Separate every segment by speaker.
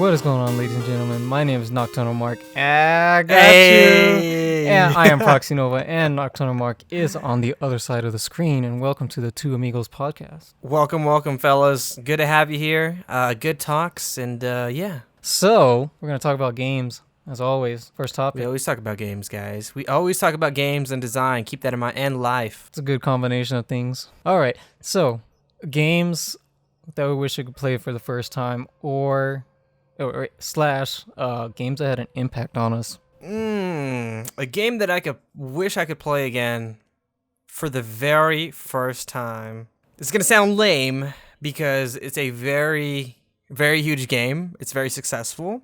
Speaker 1: What is going on, ladies and gentlemen? My name is NocturnalMark. I got you. And I am Proxy Nova, and NocturnalMark is on the other side of the screen. And welcome to the Two Amigos Podcast.
Speaker 2: Welcome, fellas. Good to have you here. Good talks, and yeah.
Speaker 1: So, we're going to talk about games, as always. First topic.
Speaker 2: We always talk about games, guys. We always talk about games and design. Keep that in mind, and life.
Speaker 1: It's a good combination of things. All right, so, games that we wish we could play for the first time, or slash games that had an impact on us.
Speaker 2: A game that I wish I could play again for the very first time. It's gonna sound lame because it's a very, very huge game. It's very successful,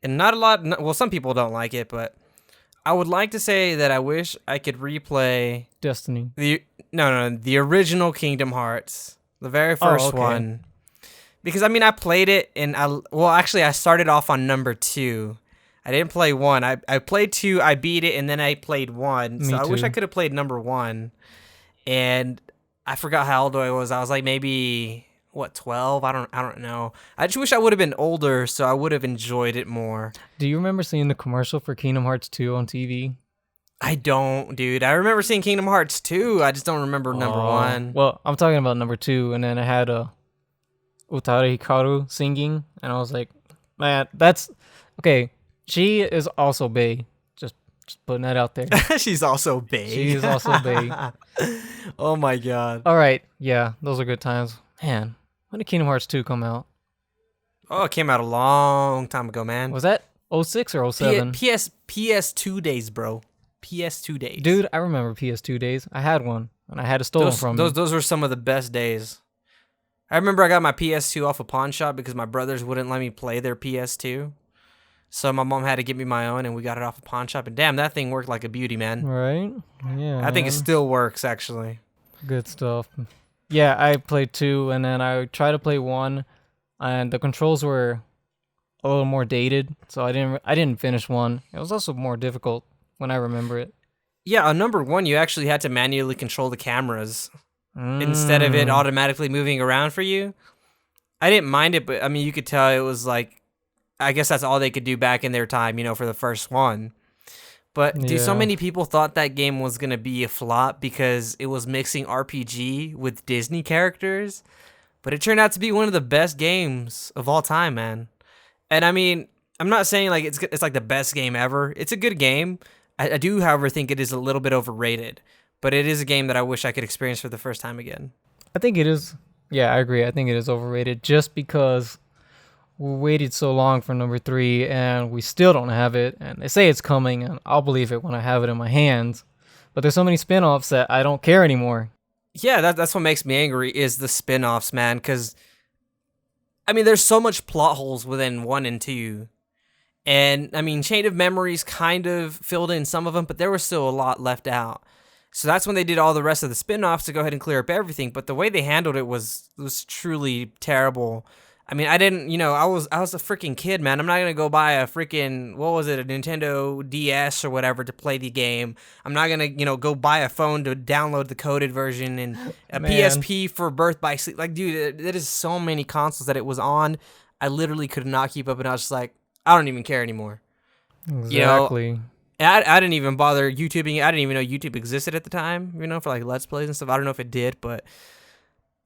Speaker 2: and not a lot. Well, some people don't like it, but I would like to say that I wish I could replay
Speaker 1: Destiny.
Speaker 2: The original Kingdom Hearts, the very first one. Because, I mean, I played it, and I started off on number 2. I didn't play 1. I played 2, I beat it, and then I played 1.
Speaker 1: Me
Speaker 2: so I
Speaker 1: too.
Speaker 2: wish I could have played number 1. And I forgot how old I was. I was like maybe, 12? I don't know. I just wish I would have been older, so I would have enjoyed it more.
Speaker 1: Do you remember seeing the commercial for Kingdom Hearts 2 on TV?
Speaker 2: I don't, dude. I remember seeing Kingdom Hearts 2. I just don't remember number 1.
Speaker 1: Well, I'm talking about number 2, and then I had Utara Hikaru singing, and I was like, man, that's okay. She is also bae. Just putting that out there.
Speaker 2: She's also bae.
Speaker 1: She is also bae.
Speaker 2: Oh my god.
Speaker 1: All right, yeah, those are good times. Man, when did Kingdom Hearts 2 come out?
Speaker 2: Oh, it came out a long time ago, man.
Speaker 1: Was that 06 or 07?
Speaker 2: PS2 days, bro. PS2 days.
Speaker 1: Dude, I remember PS2 days. I had one, and I had it stolen from me.
Speaker 2: Those were some of the best days. I remember I got my PS2 off a pawn shop because my brothers wouldn't let me play their PS2. So my mom had to get me my own, and we got it off a pawn shop. And damn, that thing worked like a beauty, man.
Speaker 1: Right? Yeah.
Speaker 2: I think it still works, actually.
Speaker 1: Good stuff. Yeah, I played 2, and then I tried to play 1, and the controls were a little more dated, so I didn't finish 1. It was also more difficult when I remember it.
Speaker 2: Yeah, on number 1, you actually had to manually control the cameras instead of it automatically moving around for you. I didn't mind it, but I mean, you could tell it was like, I guess that's all they could do back in their time, for the first one. But dude, so many people thought that game was going to be a flop because it was mixing RPG with Disney characters. But it turned out to be one of the best games of all time, man. And I mean, I'm not saying like it's like the best game ever. It's a good game. I do, however, think it is a little bit overrated. But it is a game that I wish I could experience for the first time again.
Speaker 1: I think it is. Yeah, I agree. I think it is overrated just because we waited so long for number 3 and we still don't have it. And they say it's coming, and I'll believe it when I have it in my hands. But there's so many spin-offs that I don't care anymore.
Speaker 2: Yeah, that's what makes me angry is the spin-offs, man. Because, I mean, there's so much plot holes within 1 and 2. And, I mean, Chain of Memories kind of filled in some of them, but there was still a lot left out. So that's when they did all the rest of the spin-offs to go ahead and clear up everything. But the way they handled it was truly terrible. I mean, I was a freaking kid, man. I'm not going to go buy a freaking, a Nintendo DS or whatever to play the game. I'm not going to, go buy a phone to download the coded version and a PSP for Birth by Sleep. Like, dude, there is so many consoles that it was on. I literally could not keep up, and I was just like, I don't even care anymore.
Speaker 1: Exactly.
Speaker 2: And I didn't even bother YouTubing. I didn't even know YouTube existed at the time, for like Let's Plays and stuff. I don't know if it did, but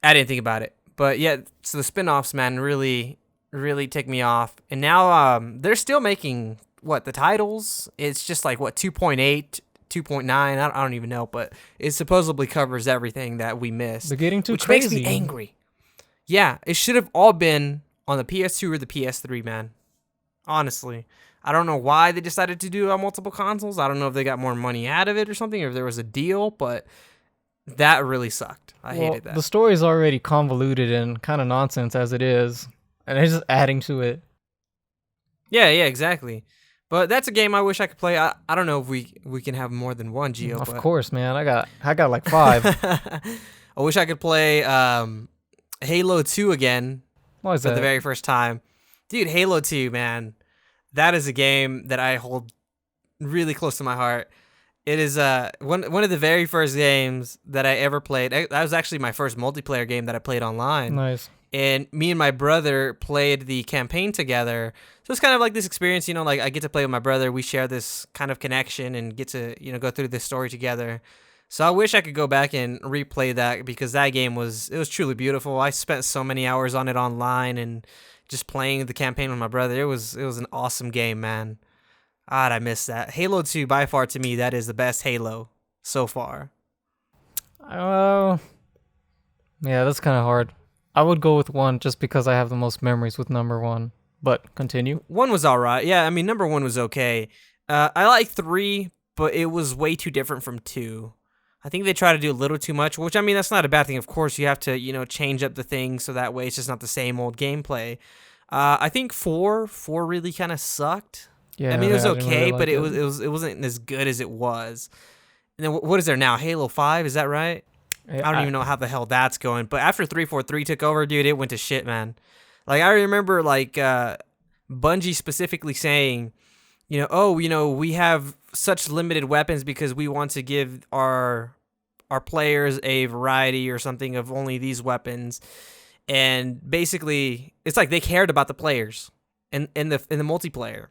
Speaker 2: I didn't think about it. But yeah, so the spin-offs, man, really, really tick me off. And now they're still making, the titles? It's just like, 2.8, 2.9, I don't even know. But it supposedly covers everything that we missed.
Speaker 1: They're getting too
Speaker 2: which
Speaker 1: crazy.
Speaker 2: Which makes me angry. Yeah, it should have all been on the PS2 or the PS3, man. Honestly. I don't know why they decided to do it on multiple consoles. I don't know if they got more money out of it or something, or if there was a deal, but that really sucked. I hated that.
Speaker 1: The story is already convoluted and kind of nonsense as it is, and they're just adding to it.
Speaker 2: Yeah, exactly. But that's a game I wish I could play. I don't know if we can have more than one, Gio.
Speaker 1: Of course, man. I got like 5.
Speaker 2: I wish I could play Halo 2 again.
Speaker 1: Why is that?
Speaker 2: For the very first time. Dude, Halo 2, man. That is a game that I hold really close to my heart. It is one of the very first games that I ever played. That was actually my first multiplayer game that I played online.
Speaker 1: Nice.
Speaker 2: and me and my brother played the campaign together. So it's kind of like this experience, like I get to play with my brother. We share this kind of connection and get to, go through this story together. So I wish I could go back and replay that because that game was truly beautiful. I spent so many hours on it online and just playing the campaign with my brother. It was an awesome game, man. God, I miss that. Halo 2, by far to me, that is the best Halo so far.
Speaker 1: Yeah, that's kind of hard. I would go with 1 just because I have the most memories with number 1. But continue.
Speaker 2: 1 was all right. Yeah, I mean, number 1 was okay. I like 3, but it was way too different from 2. I think they try to do a little too much, which, I mean, that's not a bad thing. Of course, you have to, change up the things so that way it's just not the same old gameplay. I think 4 really kind of sucked.
Speaker 1: Yeah,
Speaker 2: I mean, it was okay,
Speaker 1: really
Speaker 2: but it wasn't as good as it was. And then what is there now? Halo 5, is that right? I don't even know how the hell that's going. But after 343 took over, dude, it went to shit, man. Like, I remember, Bungie specifically saying, we have such limited weapons because we want to give our players a variety or something of only these weapons. And basically, it's like they cared about the players in the multiplayer.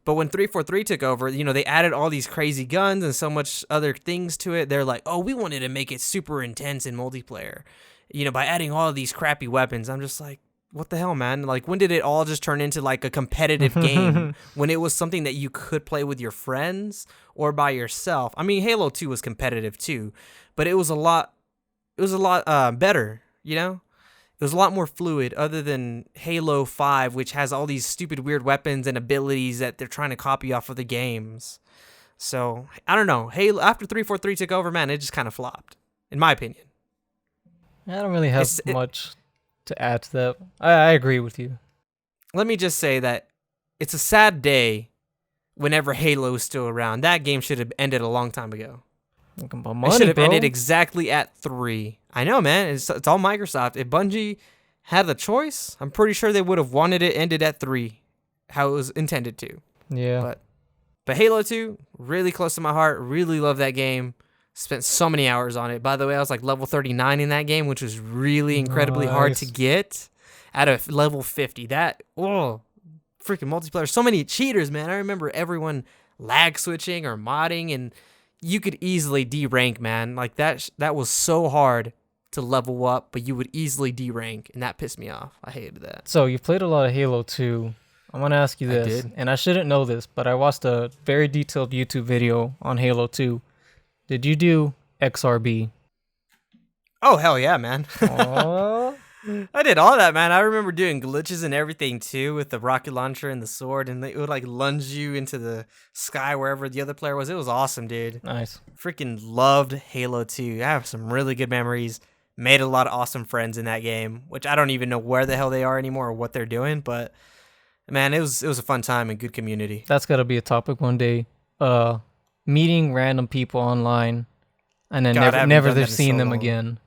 Speaker 2: But when 343 took over, they added all these crazy guns and so much other things to it. They're like, oh, we wanted to make it super intense in multiplayer, by adding all of these crappy weapons. I'm just like, what the hell, man? Like, when did it all just turn into like a competitive game when it was something that you could play with your friends or by yourself? I mean, Halo 2 was competitive too, but it was a lot better, It was a lot more fluid other than Halo 5, which has all these stupid weird weapons and abilities that they're trying to copy off of the games. So, I don't know. Halo, after 343 took over, man, it just kind of flopped, in my opinion.
Speaker 1: I don't really have much to add to that. I agree with you.
Speaker 2: Let me just say that it's a sad day whenever Halo is still around. That game should have ended a long time ago. It should have ended exactly at 3. I know, man. It's all Microsoft. If Bungie had the choice, I'm pretty sure they would have wanted it ended at 3, how it was intended to.
Speaker 1: Yeah.
Speaker 2: But Halo 2, really close to my heart. Really love that game. Spent so many hours on it. By the way, I was like level 39 in that game, which was really incredibly hard to get out of level 50. Freaking multiplayer. So many cheaters, man. I remember everyone lag switching or modding, and you could easily D-rank, man. Like, that was so hard to level up, but you would easily D-rank, and that pissed me off. I hated that.
Speaker 1: So, you played a lot of Halo 2. I want to ask you this, and I shouldn't know this, but I watched a very detailed YouTube video on Halo 2. Did you do XRB?
Speaker 2: Oh, hell yeah, man. I did all that, man. I remember doing glitches and everything too with the rocket launcher and the sword, and it would like lunge you into the sky wherever the other player was. It was awesome, dude.
Speaker 1: Nice.
Speaker 2: Freaking loved Halo 2. I have some really good memories. Made a lot of awesome friends in that game, which I don't even know where the hell they are anymore or what they're doing, but man, it was a fun time and good community.
Speaker 1: That's got to be a topic one day. Meeting random people online and then never seeing them again.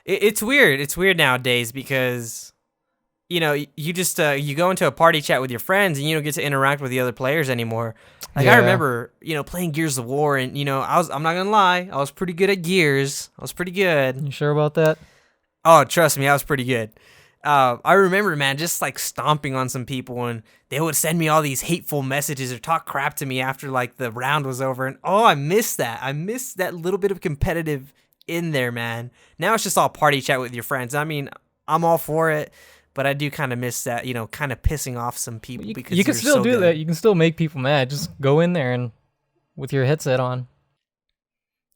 Speaker 2: It's weird. It's weird nowadays because, you just you go into a party chat with your friends and you don't get to interact with the other players anymore. Like, I remember, playing Gears of War, and I'm not gonna lie, I was pretty good at Gears. I was pretty good.
Speaker 1: You sure about that?
Speaker 2: Oh, trust me, I was pretty good. I remember, man, just like stomping on some people, and they would send me all these hateful messages or talk crap to me after like the round was over. And I missed that. I missed that little bit of competitive in there, man. Now it's just all party chat with your friends. I mean, I'm all for it, but I do kind of miss that, kind of pissing off some people because
Speaker 1: you can still do that. You can still make people mad. Just go in there and with your headset on.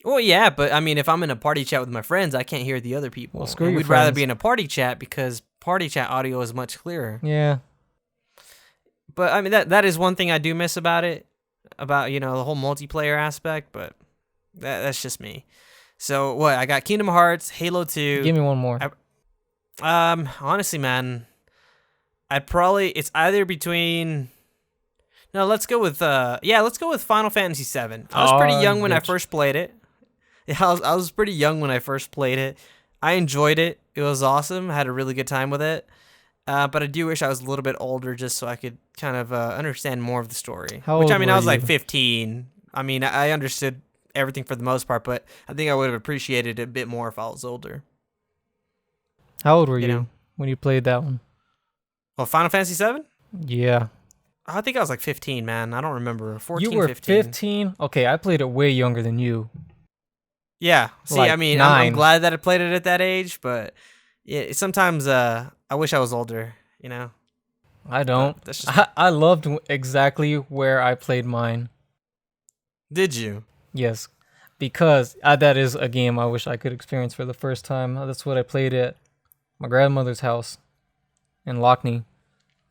Speaker 2: Well, yeah, but I mean, if I'm in a party chat with my friends, I can't hear the other people.
Speaker 1: Well, screw your
Speaker 2: We'd rather be in a party chat because party chat audio is much clearer.
Speaker 1: Yeah.
Speaker 2: But I mean, that is one thing I do miss about it, about the whole multiplayer aspect. But that's just me. So what? I got Kingdom Hearts, Halo 2.
Speaker 1: Give me one more.
Speaker 2: Honestly, man, it's either between. No, let's go with Final Fantasy 7. I was pretty young when I first played it. Yeah, I was pretty young when I first played it. I enjoyed it. It was awesome. I had a really good time with it. But I do wish I was a little bit older just so I could kind of understand more of the story.
Speaker 1: How old
Speaker 2: I was
Speaker 1: were
Speaker 2: like
Speaker 1: you?
Speaker 2: 15. I mean, I understood everything for the most part, but I think I would have appreciated it a bit more if I was older.
Speaker 1: How old were you when you played that one?
Speaker 2: Well, Final Fantasy 7?
Speaker 1: Yeah.
Speaker 2: I think I was like 15, man. I don't remember. 14,
Speaker 1: You were
Speaker 2: 15.
Speaker 1: 15? Okay, I played it way younger than you.
Speaker 2: Yeah. See,
Speaker 1: Like
Speaker 2: I mean,
Speaker 1: 9.
Speaker 2: I'm glad that I played it at that age, but yeah, sometimes I wish I was older, you know?
Speaker 1: I don't.
Speaker 2: That's just...
Speaker 1: I loved exactly where I played mine.
Speaker 2: Did you?
Speaker 1: Yes, because that is a game I wish I could experience for the first time. That's what I played at my grandmother's house in Lockney.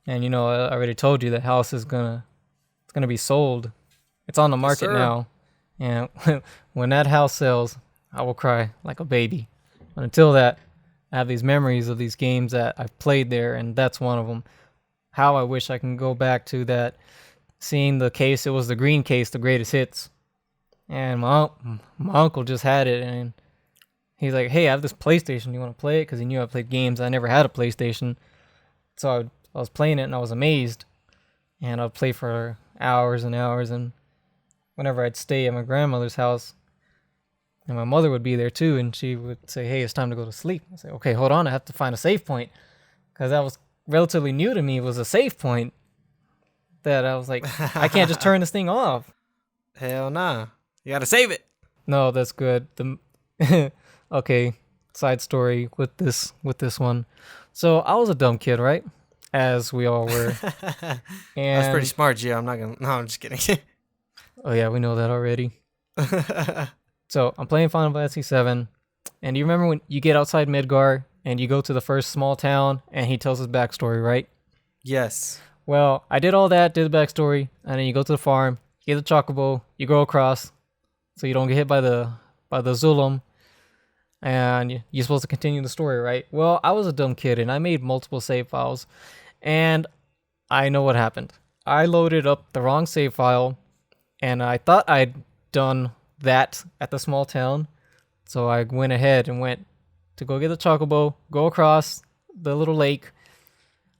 Speaker 1: And you know, I already told you that house is gonna be sold. It's on the market
Speaker 2: sir.
Speaker 1: now. And when that house sells, I will cry like a baby. But until that, I have these memories of these games that I've played there, and that's one of them. How I wish I can go back to that, seeing the case. It was the green case, the greatest hits. And my uncle just had it, and he's like, "Hey, I have this PlayStation. You want to play it?" Because he knew I played games. I never had a PlayStation. So I was playing it, and I was amazed. And I'd play for hours and hours, and whenever I'd stay at my grandmother's house, and my mother would be there too, and she would say, "Hey, it's time to go to sleep." I say, "Okay, hold on, I have to find a save point," because that was relatively new to me. Was a save point that I was like, I can't just turn this thing off.
Speaker 2: Hell nah. You gotta save it.
Speaker 1: No, that's good. Okay, side story with this one. So I was a dumb kid, right? As we all were. And
Speaker 2: That's pretty smart, Gio. I'm not gonna. No, I'm just kidding.
Speaker 1: oh yeah, we know that already. So I'm playing Final Fantasy 7, and you remember when you get outside Midgar and you go to the first small town, and he tells his backstory, right?
Speaker 2: Yes.
Speaker 1: Well, I did all that, did the backstory, and then you go to the farm, you get the chocobo, you go across, so you don't get hit by the Zulum, and you're supposed to continue the story, right? Well, I was a dumb kid, and I made multiple save files, and I know what happened. I loaded up the wrong save file, and I thought I'd done that at the small town, so I went ahead and went to go get the chocobo, go across the little lake,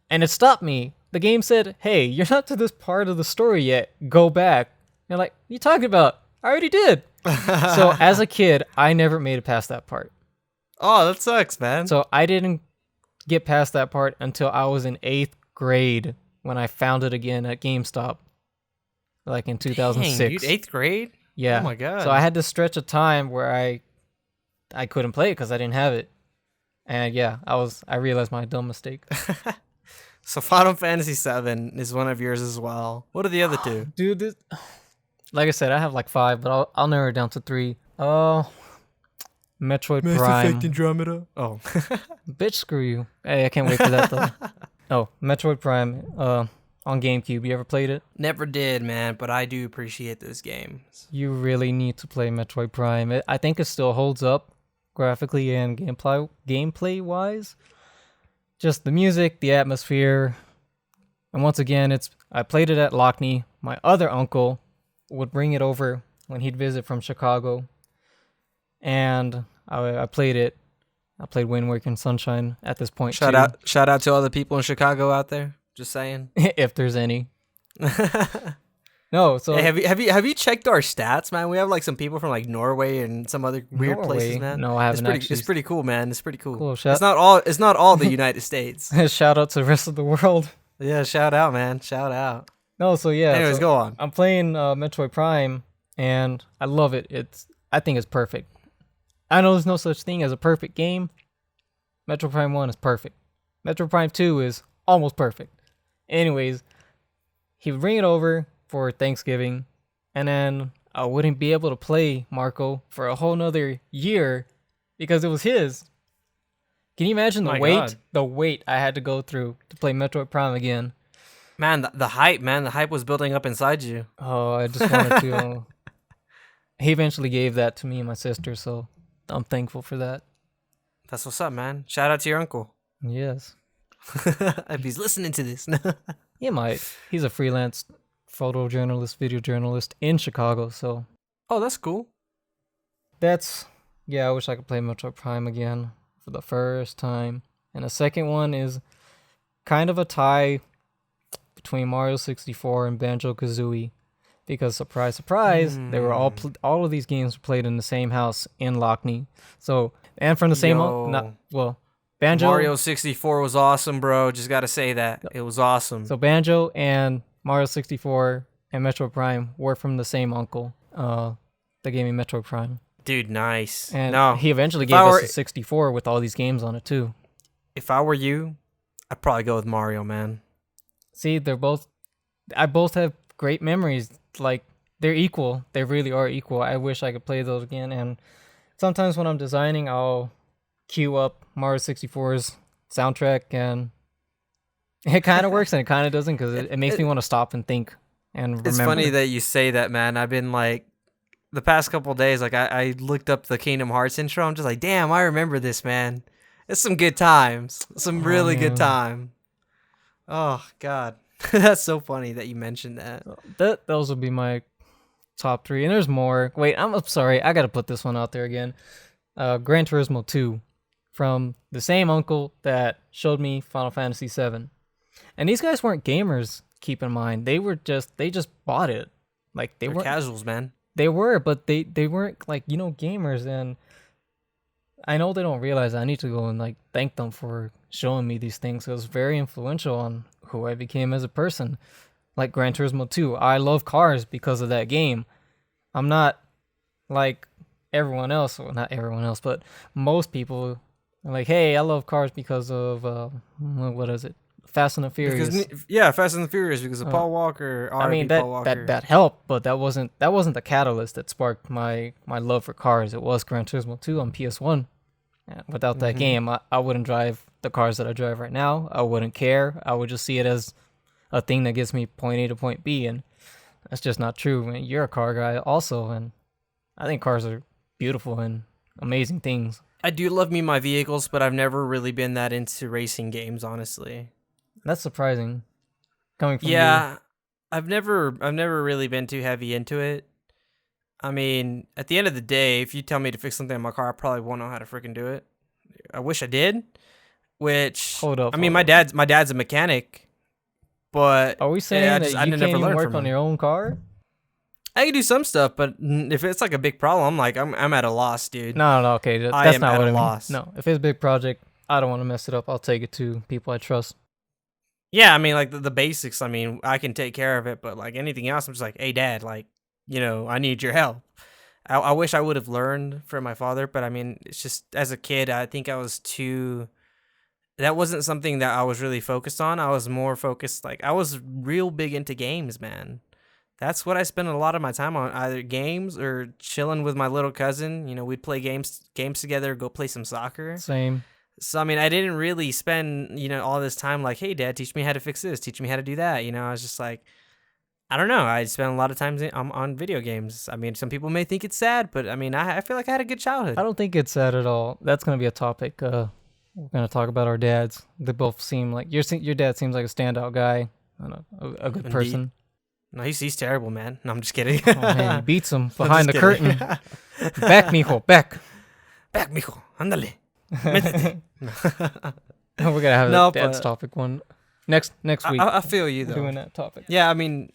Speaker 1: and it stopped me. The game said, "Hey, you're not to this part of the story yet. Go back." And I'm like, "What are you talking about? I already did." So as a kid, I never made it past that part.
Speaker 2: Oh, that sucks, man.
Speaker 1: So I didn't get past that part until I was in 8th grade when I found it again at GameStop, like in 2006.
Speaker 2: Dang, dude, 8th grade?
Speaker 1: Yeah.
Speaker 2: Oh my god.
Speaker 1: So I had this stretch of time where I couldn't play it because I didn't have it. And yeah, I realized my dumb mistake.
Speaker 2: So Final Fantasy 7 is one of yours as well. What are the other two?
Speaker 1: Dude, like I said, I have like 5, but I'll narrow it down to 3. Oh, Metroid Prime.
Speaker 2: Andromeda. Oh.
Speaker 1: Bitch, screw you. Hey, I can't wait for that though. Oh, Metroid Prime on GameCube. You ever played it?
Speaker 2: Never did, man, but I do appreciate those games.
Speaker 1: You really need to play Metroid Prime. I think it still holds up graphically and gameplay wise. Just the music, the atmosphere. And once again, I played it at Lockney. My other uncle would bring it over when he'd visit from Chicago. And I played it. I played Wind Waker and Sunshine at this point.
Speaker 2: Shout out to all the people in Chicago out there. Just saying.
Speaker 1: If there's any. No, so
Speaker 2: hey, have you checked our stats, man? We have like some people from like Norway and some other weird places, man.
Speaker 1: No, I haven't actually.
Speaker 2: It's pretty cool, man. It's pretty cool.
Speaker 1: Cool.
Speaker 2: It's not all the United States.
Speaker 1: Shout out to the rest of the world.
Speaker 2: Yeah, shout out, man. Shout out.
Speaker 1: No, so yeah.
Speaker 2: Anyways, go on.
Speaker 1: I'm playing Metroid Prime, and I love it. I think it's perfect. I know there's no such thing as a perfect game. Metroid Prime 1 is perfect. Metroid Prime 2 is almost perfect. Anyways, he would bring it over for Thanksgiving, and then I wouldn't be able to play Marco for a whole nother year because it was his. Can you imagine the wait? God. The wait I had to go through to play Metroid Prime again.
Speaker 2: Man, the hype, man. The hype was building up inside you.
Speaker 1: Oh, I just wanted to. He eventually gave that to me and my sister, so I'm thankful for that.
Speaker 2: That's what's up, man. Shout out to your uncle.
Speaker 1: Yes.
Speaker 2: If he's listening to this.
Speaker 1: He might. He's a freelance photojournalist, video journalist in Chicago, so.
Speaker 2: Oh, that's cool.
Speaker 1: Yeah, I wish I could play Metroid Prime again for the first time. And the second one is kind of a tie between Mario 64 and Banjo-Kazooie. Because surprise, surprise, they were all of these games were played in the same house in Lockney. So, and from the same, Banjo.
Speaker 2: Mario 64 was awesome, bro. Just gotta say that. It was awesome.
Speaker 1: So Banjo and Mario 64 and Metroid Prime were from the same uncle. That gave me Metroid Prime.
Speaker 2: Dude, nice.
Speaker 1: And
Speaker 2: no,
Speaker 1: he eventually gave us a 64 with all these games on it too.
Speaker 2: If I were you, I'd probably go with Mario, man.
Speaker 1: See, I both have great memories. Like, they're equal. They really are equal. I wish I could play those again. And sometimes when I'm designing, I'll queue up Mario 64's soundtrack, and it kind of works and it kind of doesn't, because it makes me want to stop and think and remember.
Speaker 2: It's funny that you say that, man. I've been like, the past couple days, like I looked up the Kingdom Hearts intro. I'm just like, damn, I remember this, man. It's some good times. Some really good time. Oh, God. That's so funny that you mentioned that.
Speaker 1: Those would be my top 3. And there's more. Wait, I'm sorry. I got to put this one out there again. Gran Turismo 2 from the same uncle that showed me Final Fantasy 7. And these guys weren't gamers, keep in mind. They just bought it. Like,
Speaker 2: They're casuals, man.
Speaker 1: They were, but they weren't, like, gamers. And I know they don't realize I need to go and, like, thank them for showing me these things. It was very influential on who I became as a person. Like Gran Turismo 2. I love cars because of that game. I'm not like everyone else. Well, not everyone else, but most people are like, hey, I love cars because of, what is it? Fast and the Furious.
Speaker 2: Fast and the Furious, because of Paul Walker.
Speaker 1: I mean, that helped, but that wasn't the catalyst that sparked my love for cars. It was Gran Turismo 2 on PS1. And without that game, I wouldn't drive the cars that I drive right now. I wouldn't care. I would just see it as a thing that gets me point A to point B, and that's just not true. I mean, you're a car guy also, and I think cars are beautiful and amazing things.
Speaker 2: I do love me my vehicles, but I've never really been that into racing games, honestly.
Speaker 1: That's surprising. Coming from you.
Speaker 2: I've never really been too heavy into it. I mean, at the end of the day, if you tell me to fix something in my car, I probably won't know how to freaking do it. I wish I did.
Speaker 1: Hold up.
Speaker 2: My dad's a mechanic, but
Speaker 1: are we saying that you can't even work on your own car?
Speaker 2: I can do some stuff, but if it's like a big problem, I'm at a loss, dude.
Speaker 1: No, okay, that's not what I mean. No, if it's a big project, I don't want to mess it up. I'll take it to people I trust.
Speaker 2: Yeah, I mean, like the basics. I mean, I can take care of it, but like anything else, I'm just like, hey, Dad, like, I need your help. I wish I would have learned from my father, but I mean, it's just as a kid, I think I was that wasn't something that I was really focused on. I was more focused, like, I was real big into games, man. That's what I spent a lot of my time on, either games or chilling with my little cousin. We'd play games together, go play some soccer.
Speaker 1: Same.
Speaker 2: So, I mean, I didn't really spend, all this time like, hey, Dad, teach me how to fix this, teach me how to do that. I was just like, I don't know. I spent a lot of time on video games. I mean, some people may think it's sad, but I mean, I feel like I had a good childhood.
Speaker 1: I don't think it's sad at all. That's going to be a topic. We're going to talk about our dads. They both seem like, your dad seems like a standout guy, a good person.
Speaker 2: No, he's terrible, man. No, I'm just kidding.
Speaker 1: Oh, man, he beats him behind the curtain. Back, mijo, back.
Speaker 2: Back, mijo. Ándale.
Speaker 1: We're going to have a dad's topic one next week.
Speaker 2: I feel you, though.
Speaker 1: Doing that topic.
Speaker 2: Yeah, I mean,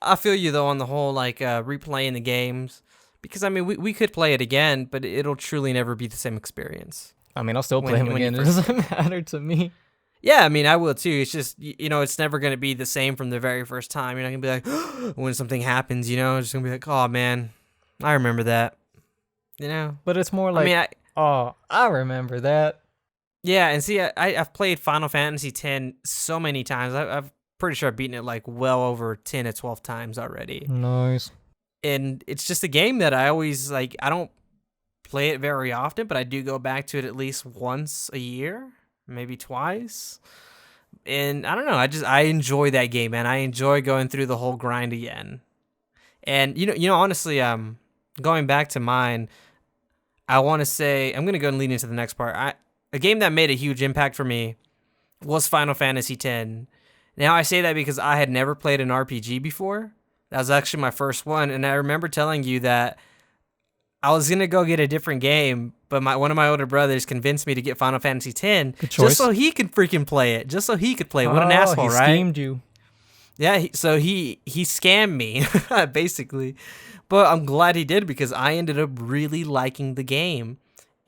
Speaker 2: I feel you, though, on the whole, like, replaying the games. Because, I mean, we could play it again, but it'll truly never be the same experience.
Speaker 1: I mean, I'll still play him again. It doesn't matter to me.
Speaker 2: Yeah, I mean, I will, too. It's just, it's never going to be the same from the very first time. You're not going to be like, when something happens, it's just going to be like, oh, man, I remember that.
Speaker 1: But it's more like, I remember that.
Speaker 2: Yeah, and see, I've played Final Fantasy X so many times. I'm pretty sure I've beaten it like well over 10 or 12 times already.
Speaker 1: Nice.
Speaker 2: And it's just a game that I always, like, I don't play it very often, but I do go back to it at least once a year, maybe twice. And I don't know, I enjoy that game, man. I enjoy going through the whole grind again. And, honestly, going back to mine, I want to say, I'm going to go and lead into the next part. A game that made a huge impact for me was Final Fantasy X. Now, I say that because I had never played an RPG before. That was actually my first one, and I remember telling you that I was going to go get a different game, but one of my older brothers convinced me to get Final Fantasy X just so he could freaking play it. Just so he could play it. What an asshole, right?
Speaker 1: He schemed you.
Speaker 2: Yeah, so he scammed me, basically. But I'm glad he did, because I ended up really liking the game.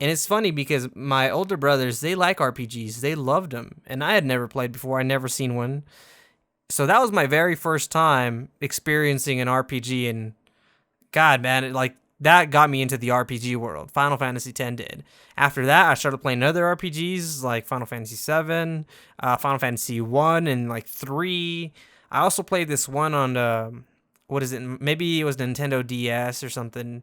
Speaker 2: And it's funny because my older brothers, they like RPGs. They loved them. And I had never played before. I'd never seen one. So that was my very first time experiencing an RPG. And God, man, that got me into the RPG world. Final Fantasy X did. After that, I started playing other RPGs like Final Fantasy VII, Final Fantasy 1 and like 3. I also played this one on, what is it? Maybe it was Nintendo DS or something,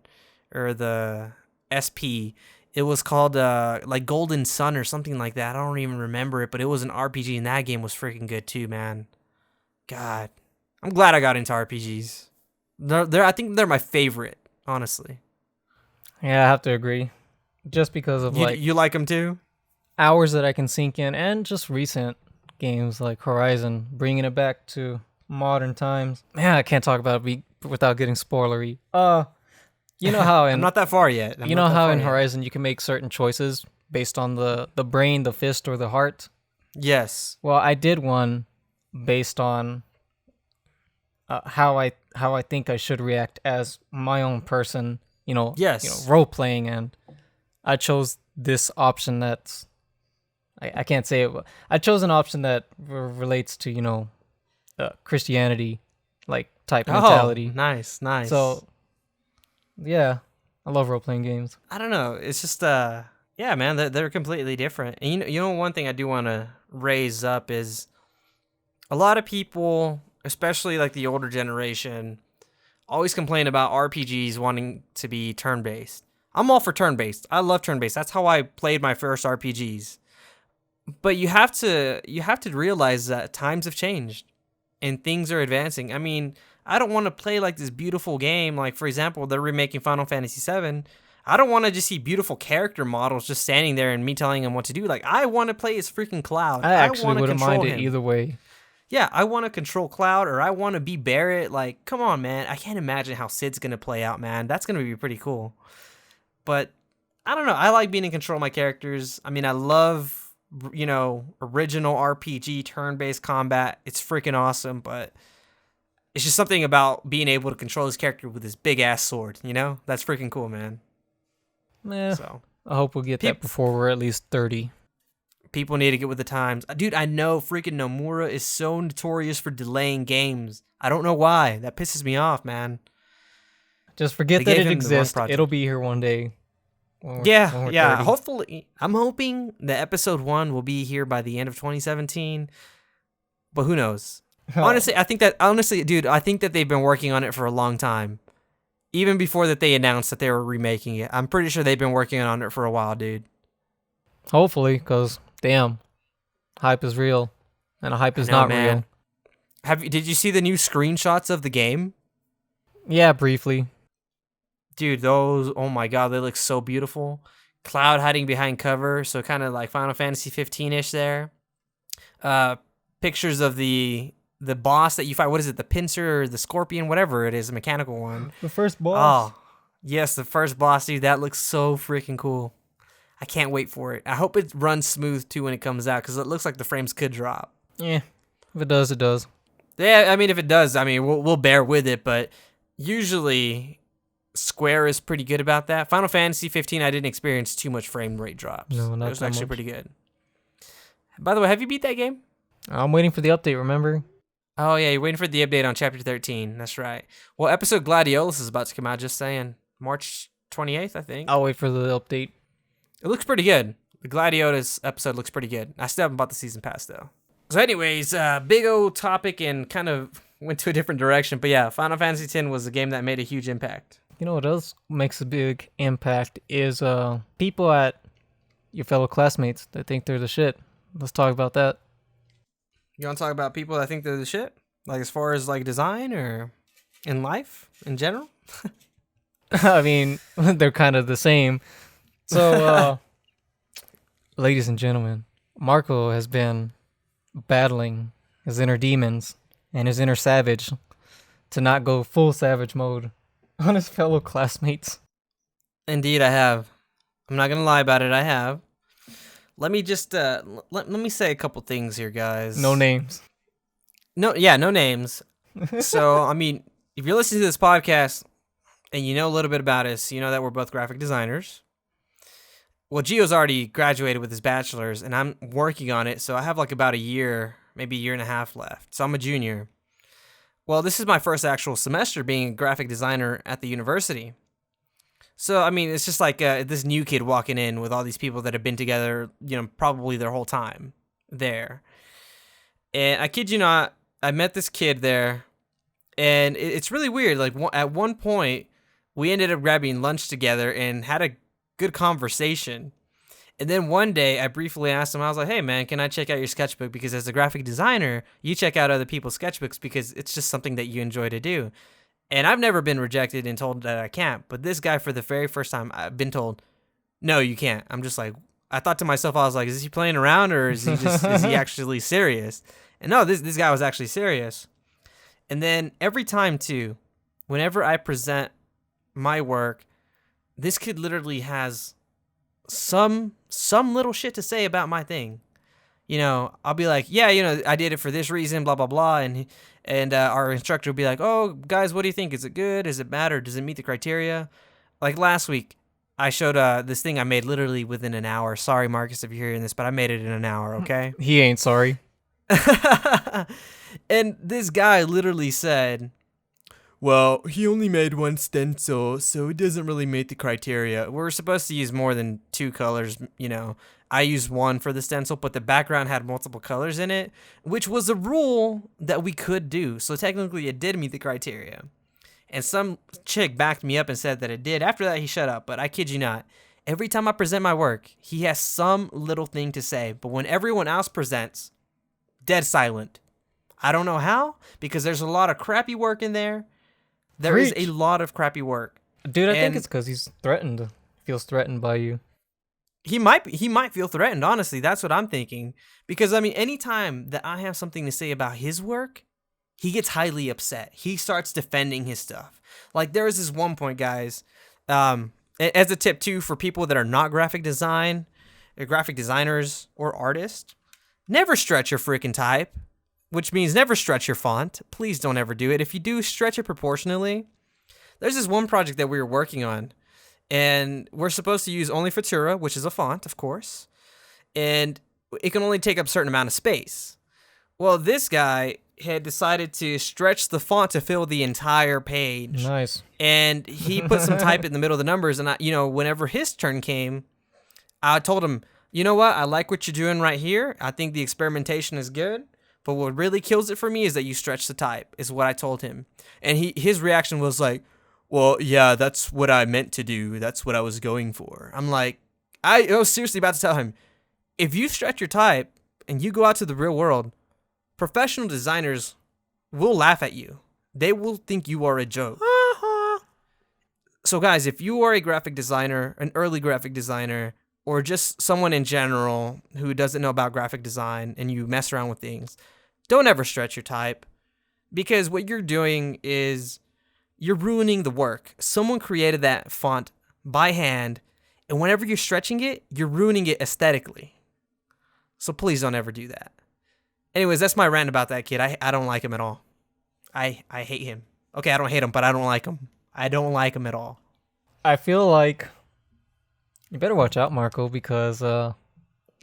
Speaker 2: or the SP. It was called like Golden Sun or something like that. I don't even remember it, but it was an RPG, and that game was freaking good too, man. God, I'm glad I got into RPGs. I think they're my favorite, honestly.
Speaker 1: Yeah, I have to agree. Just because of
Speaker 2: You like them too?
Speaker 1: hours that I can sink in, and just recent games like Horizon, bringing it back to modern times. Man, I can't talk about it without getting spoilery. You know how
Speaker 2: I'm not that far yet.
Speaker 1: you know how in Horizon you can make certain choices based on the brain, the fist, or the heart?
Speaker 2: Yes.
Speaker 1: Well, I did one based on how I think I should react as my own person,
Speaker 2: Yes.
Speaker 1: role playing, and I chose this option that's I can't say it. I chose an option that relates to Christianity, like type mentality.
Speaker 2: Nice.
Speaker 1: So yeah, I love role playing games.
Speaker 2: I don't know. It's just yeah, man, they're completely different. And you know one thing I do want to raise up is a lot of people, especially like the older generation, always complain about RPGs wanting to be turn-based. I'm all for turn-based. I love turn-based. That's how I played my first RPGs. But you have to realize that times have changed and things are advancing. I mean, I don't want to play like this beautiful game. Like, for example, they're remaking Final Fantasy VII. I don't want to just see beautiful character models just standing there and me telling them what to do. Like, I want to play as freaking Cloud.
Speaker 1: I actually wouldn't mind
Speaker 2: him.
Speaker 1: it either way.
Speaker 2: Yeah, I want to control Cloud, or I want to be Barret. Like, come on, man. I can't imagine how Sid's going to play out, man. That's going to be pretty cool. But, I don't know. I like being in control of my characters. I mean, I love, original RPG turn-based combat. It's freaking awesome, but it's just something about being able to control his character with his big-ass sword, That's freaking cool, man.
Speaker 1: Yeah,
Speaker 2: So
Speaker 1: I hope we'll get that before we're at least 30.
Speaker 2: people need to get with the times. Dude, I know freaking Nomura is so notorious for delaying games. I don't know why. That pisses me off, man.
Speaker 1: Just forget
Speaker 2: They
Speaker 1: that
Speaker 2: gave
Speaker 1: it
Speaker 2: him the wrong
Speaker 1: exists.
Speaker 2: project.
Speaker 1: It'll be here one day. when we're
Speaker 2: Yeah.
Speaker 1: 30.
Speaker 2: Hopefully, I'm hoping that episode 1 will be here by the end of 2017. But who knows? Honestly, dude, I think that they've been working on it for a long time. Even before that they announced that they were remaking it. I'm pretty sure they've been working on it for a while, dude.
Speaker 1: Hopefully, because damn, hype is real, and hype is
Speaker 2: I know,
Speaker 1: not
Speaker 2: man.
Speaker 1: real.
Speaker 2: Did you see the new screenshots of the game?
Speaker 1: Yeah, briefly.
Speaker 2: Dude, those, oh my god, they look so beautiful. Cloud hiding behind cover, so kind of like Final Fantasy 15-ish there. Pictures of the boss that you fight. What is it? The pincer or the scorpion, whatever it is, the mechanical one.
Speaker 1: The first boss.
Speaker 2: Oh, yes, the first boss, dude. That looks so freaking cool. I can't wait for it. I hope it runs smooth too when it comes out, because it looks like the frames could drop.
Speaker 1: Yeah, if it does, it does.
Speaker 2: Yeah, I mean, if it does, I mean, we'll bear with it, but usually Square is pretty good about that. Final Fantasy 15, I didn't experience too much frame rate drops.
Speaker 1: No, not
Speaker 2: it was
Speaker 1: that
Speaker 2: actually
Speaker 1: much.
Speaker 2: pretty good. By the way, have you beat that game?
Speaker 1: I'm waiting for the update, remember?
Speaker 2: Oh, yeah, you're waiting for the update on Chapter 13. That's right. Well, episode Gladiolus is about to come out, just saying. March 28th, I think.
Speaker 1: I'll wait for the update.
Speaker 2: It looks pretty good. The Gladiolus episode looks pretty good. I still haven't bought the season pass, though. So anyways, big old topic and kind of went to a different direction. But yeah, Final Fantasy X was a game that made a huge impact.
Speaker 1: You know what else makes a big impact is people at your fellow classmates that think they're the shit. Let's talk about that.
Speaker 2: You want to talk about people that think they're the shit? Like as far as like design or in life in general?
Speaker 1: I mean, they're kind of the same. So, ladies and gentlemen, Marco has been battling his inner demons and his inner savage to not go full savage mode on his fellow classmates.
Speaker 2: Indeed, I have. I'm not gonna lie about it. I have. Let me just let me say a couple things here, guys.
Speaker 1: No names.
Speaker 2: No names. So, I mean, if you're listening to this podcast and you know a little bit about us, you know that we're both graphic designers. Well, Gio's already graduated with his bachelor's, and I'm working on it, so I have like about a year, maybe a year and a half left. So I'm a junior. Well, this is my first actual semester being a graphic designer at the university. So, I mean, it's just like this new kid walking in with all these people that have been together, probably their whole time there. And I kid you not, I met this kid there, and it's really weird. Like, at one point, we ended up grabbing lunch together and had a good conversation. And then one day, I briefly asked him, I was like, hey, man, can I check out your sketchbook? Because as a graphic designer, you check out other people's sketchbooks because it's just something that you enjoy to do. And I've never been rejected and told that I can't. But this guy, for the very first time, I've been told, no, you can't. I'm just like, I thought to myself, I was like, is he playing around or is he actually serious? And no, this guy was actually serious. And then every time, too, whenever I present my work, this kid literally has some little shit to say about my thing. I'll be like, yeah, I did it for this reason, blah, blah, blah. And our instructor will be like, oh, guys, what do you think? Is it good? Is it bad? Or does it meet the criteria? Like last week, I showed this thing I made literally within an hour. Sorry, Marcus, if you're hearing this, but I made it in an hour, okay?
Speaker 1: He ain't sorry.
Speaker 2: And this guy literally said, well, he only made one stencil, so it doesn't really meet the criteria. We're supposed to use more than 2 colors, I used one for the stencil, but the background had multiple colors in it, which was a rule that we could do. So technically it did meet the criteria. And some chick backed me up and said that it did. After that, he shut up, but I kid you not. Every time I present my work, he has some little thing to say, but when everyone else presents, dead silent. I don't know how, because there's a lot of crappy work in there. There is a lot of crappy work.
Speaker 1: Dude, I think it's because he's threatened. Feels threatened by you.
Speaker 2: He might feel threatened, honestly. That's what I'm thinking. Because, I mean, anytime that I have something to say about his work, he gets highly upset. He starts defending his stuff. Like, there was this one point, guys, as a tip, too, for people that are not graphic designers or artists, never stretch your freaking type, which means never stretch your font. Please don't ever do it. If you do, stretch it proportionally. There's this one project that we were working on, and we're supposed to use only Futura, which is a font, of course, and it can only take up a certain amount of space. Well, this guy had decided to stretch the font to fill the entire page.
Speaker 1: Nice.
Speaker 2: And he put some type in the middle of the numbers, and whenever his turn came, I told him, you know what? I like what you're doing right here. I think the experimentation is good. But what really kills it for me is that you stretch the type, is what I told him. And his reaction was like, well, yeah, that's what I meant to do. That's what I was going for. I'm like, I was seriously about to tell him, if you stretch your type and you go out to the real world, professional designers will laugh at you. They will think you are a joke. So guys, if you are a graphic designer, an early graphic designer, or just someone in general who doesn't know about graphic design and you mess around with things, don't ever stretch your type, because what you're doing is you're ruining the work. Someone created that font by hand, and whenever you're stretching it, you're ruining it aesthetically. So please don't ever do that. Anyways, that's my rant about that kid. I don't like him at all. I hate him. Okay, I don't hate him, but I don't like him. I don't like him at all.
Speaker 1: I feel like you better watch out, Marco, because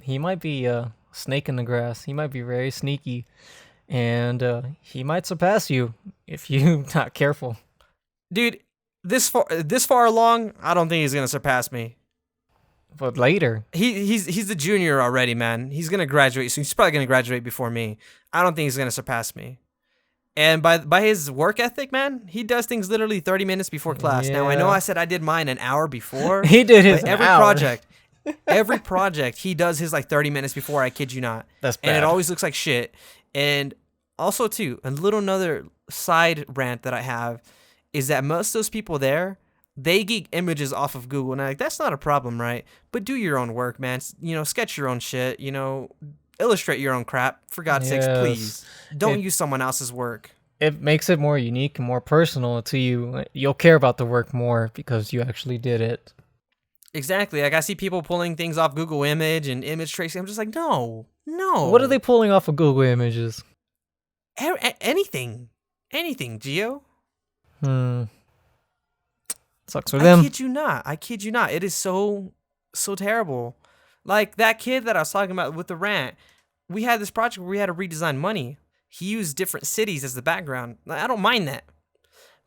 Speaker 1: he might be a snake in the grass. He might be very sneaky, and he might surpass you if you're not careful.
Speaker 2: Dude, this far along, I don't think he's gonna surpass me.
Speaker 1: But later,
Speaker 2: he's a junior already, man. He's gonna graduate, so he's probably gonna graduate before me. I don't think he's gonna surpass me. And by his work ethic, man, he does things literally 30 minutes before class.
Speaker 1: Yeah.
Speaker 2: Now, I know I said I did mine an hour before.
Speaker 1: He did his
Speaker 2: every
Speaker 1: hour.
Speaker 2: every project, he does his like 30 minutes before, I kid you not.
Speaker 1: That's bad.
Speaker 2: And it always looks like shit. And also, too, another side rant that I have is that most of those people there, they geek images off of Google. And I'm like, that's not a problem, right? But do your own work, man. Sketch your own shit, illustrate your own crap, for God's sakes, please. Don't use someone else's work.
Speaker 1: It makes it more unique and more personal to you. You'll care about the work more because you actually did it.
Speaker 2: Exactly. Like, I see people pulling things off Google Image and image tracing. I'm just like, no.
Speaker 1: What are they pulling off of Google Images?
Speaker 2: Anything, Gio.
Speaker 1: Sucks for them.
Speaker 2: I kid you not. It is so so terrible. Like that kid that I was talking about with the rant, we had this project where we had to redesign money. He used different cities as the background. I don't mind that.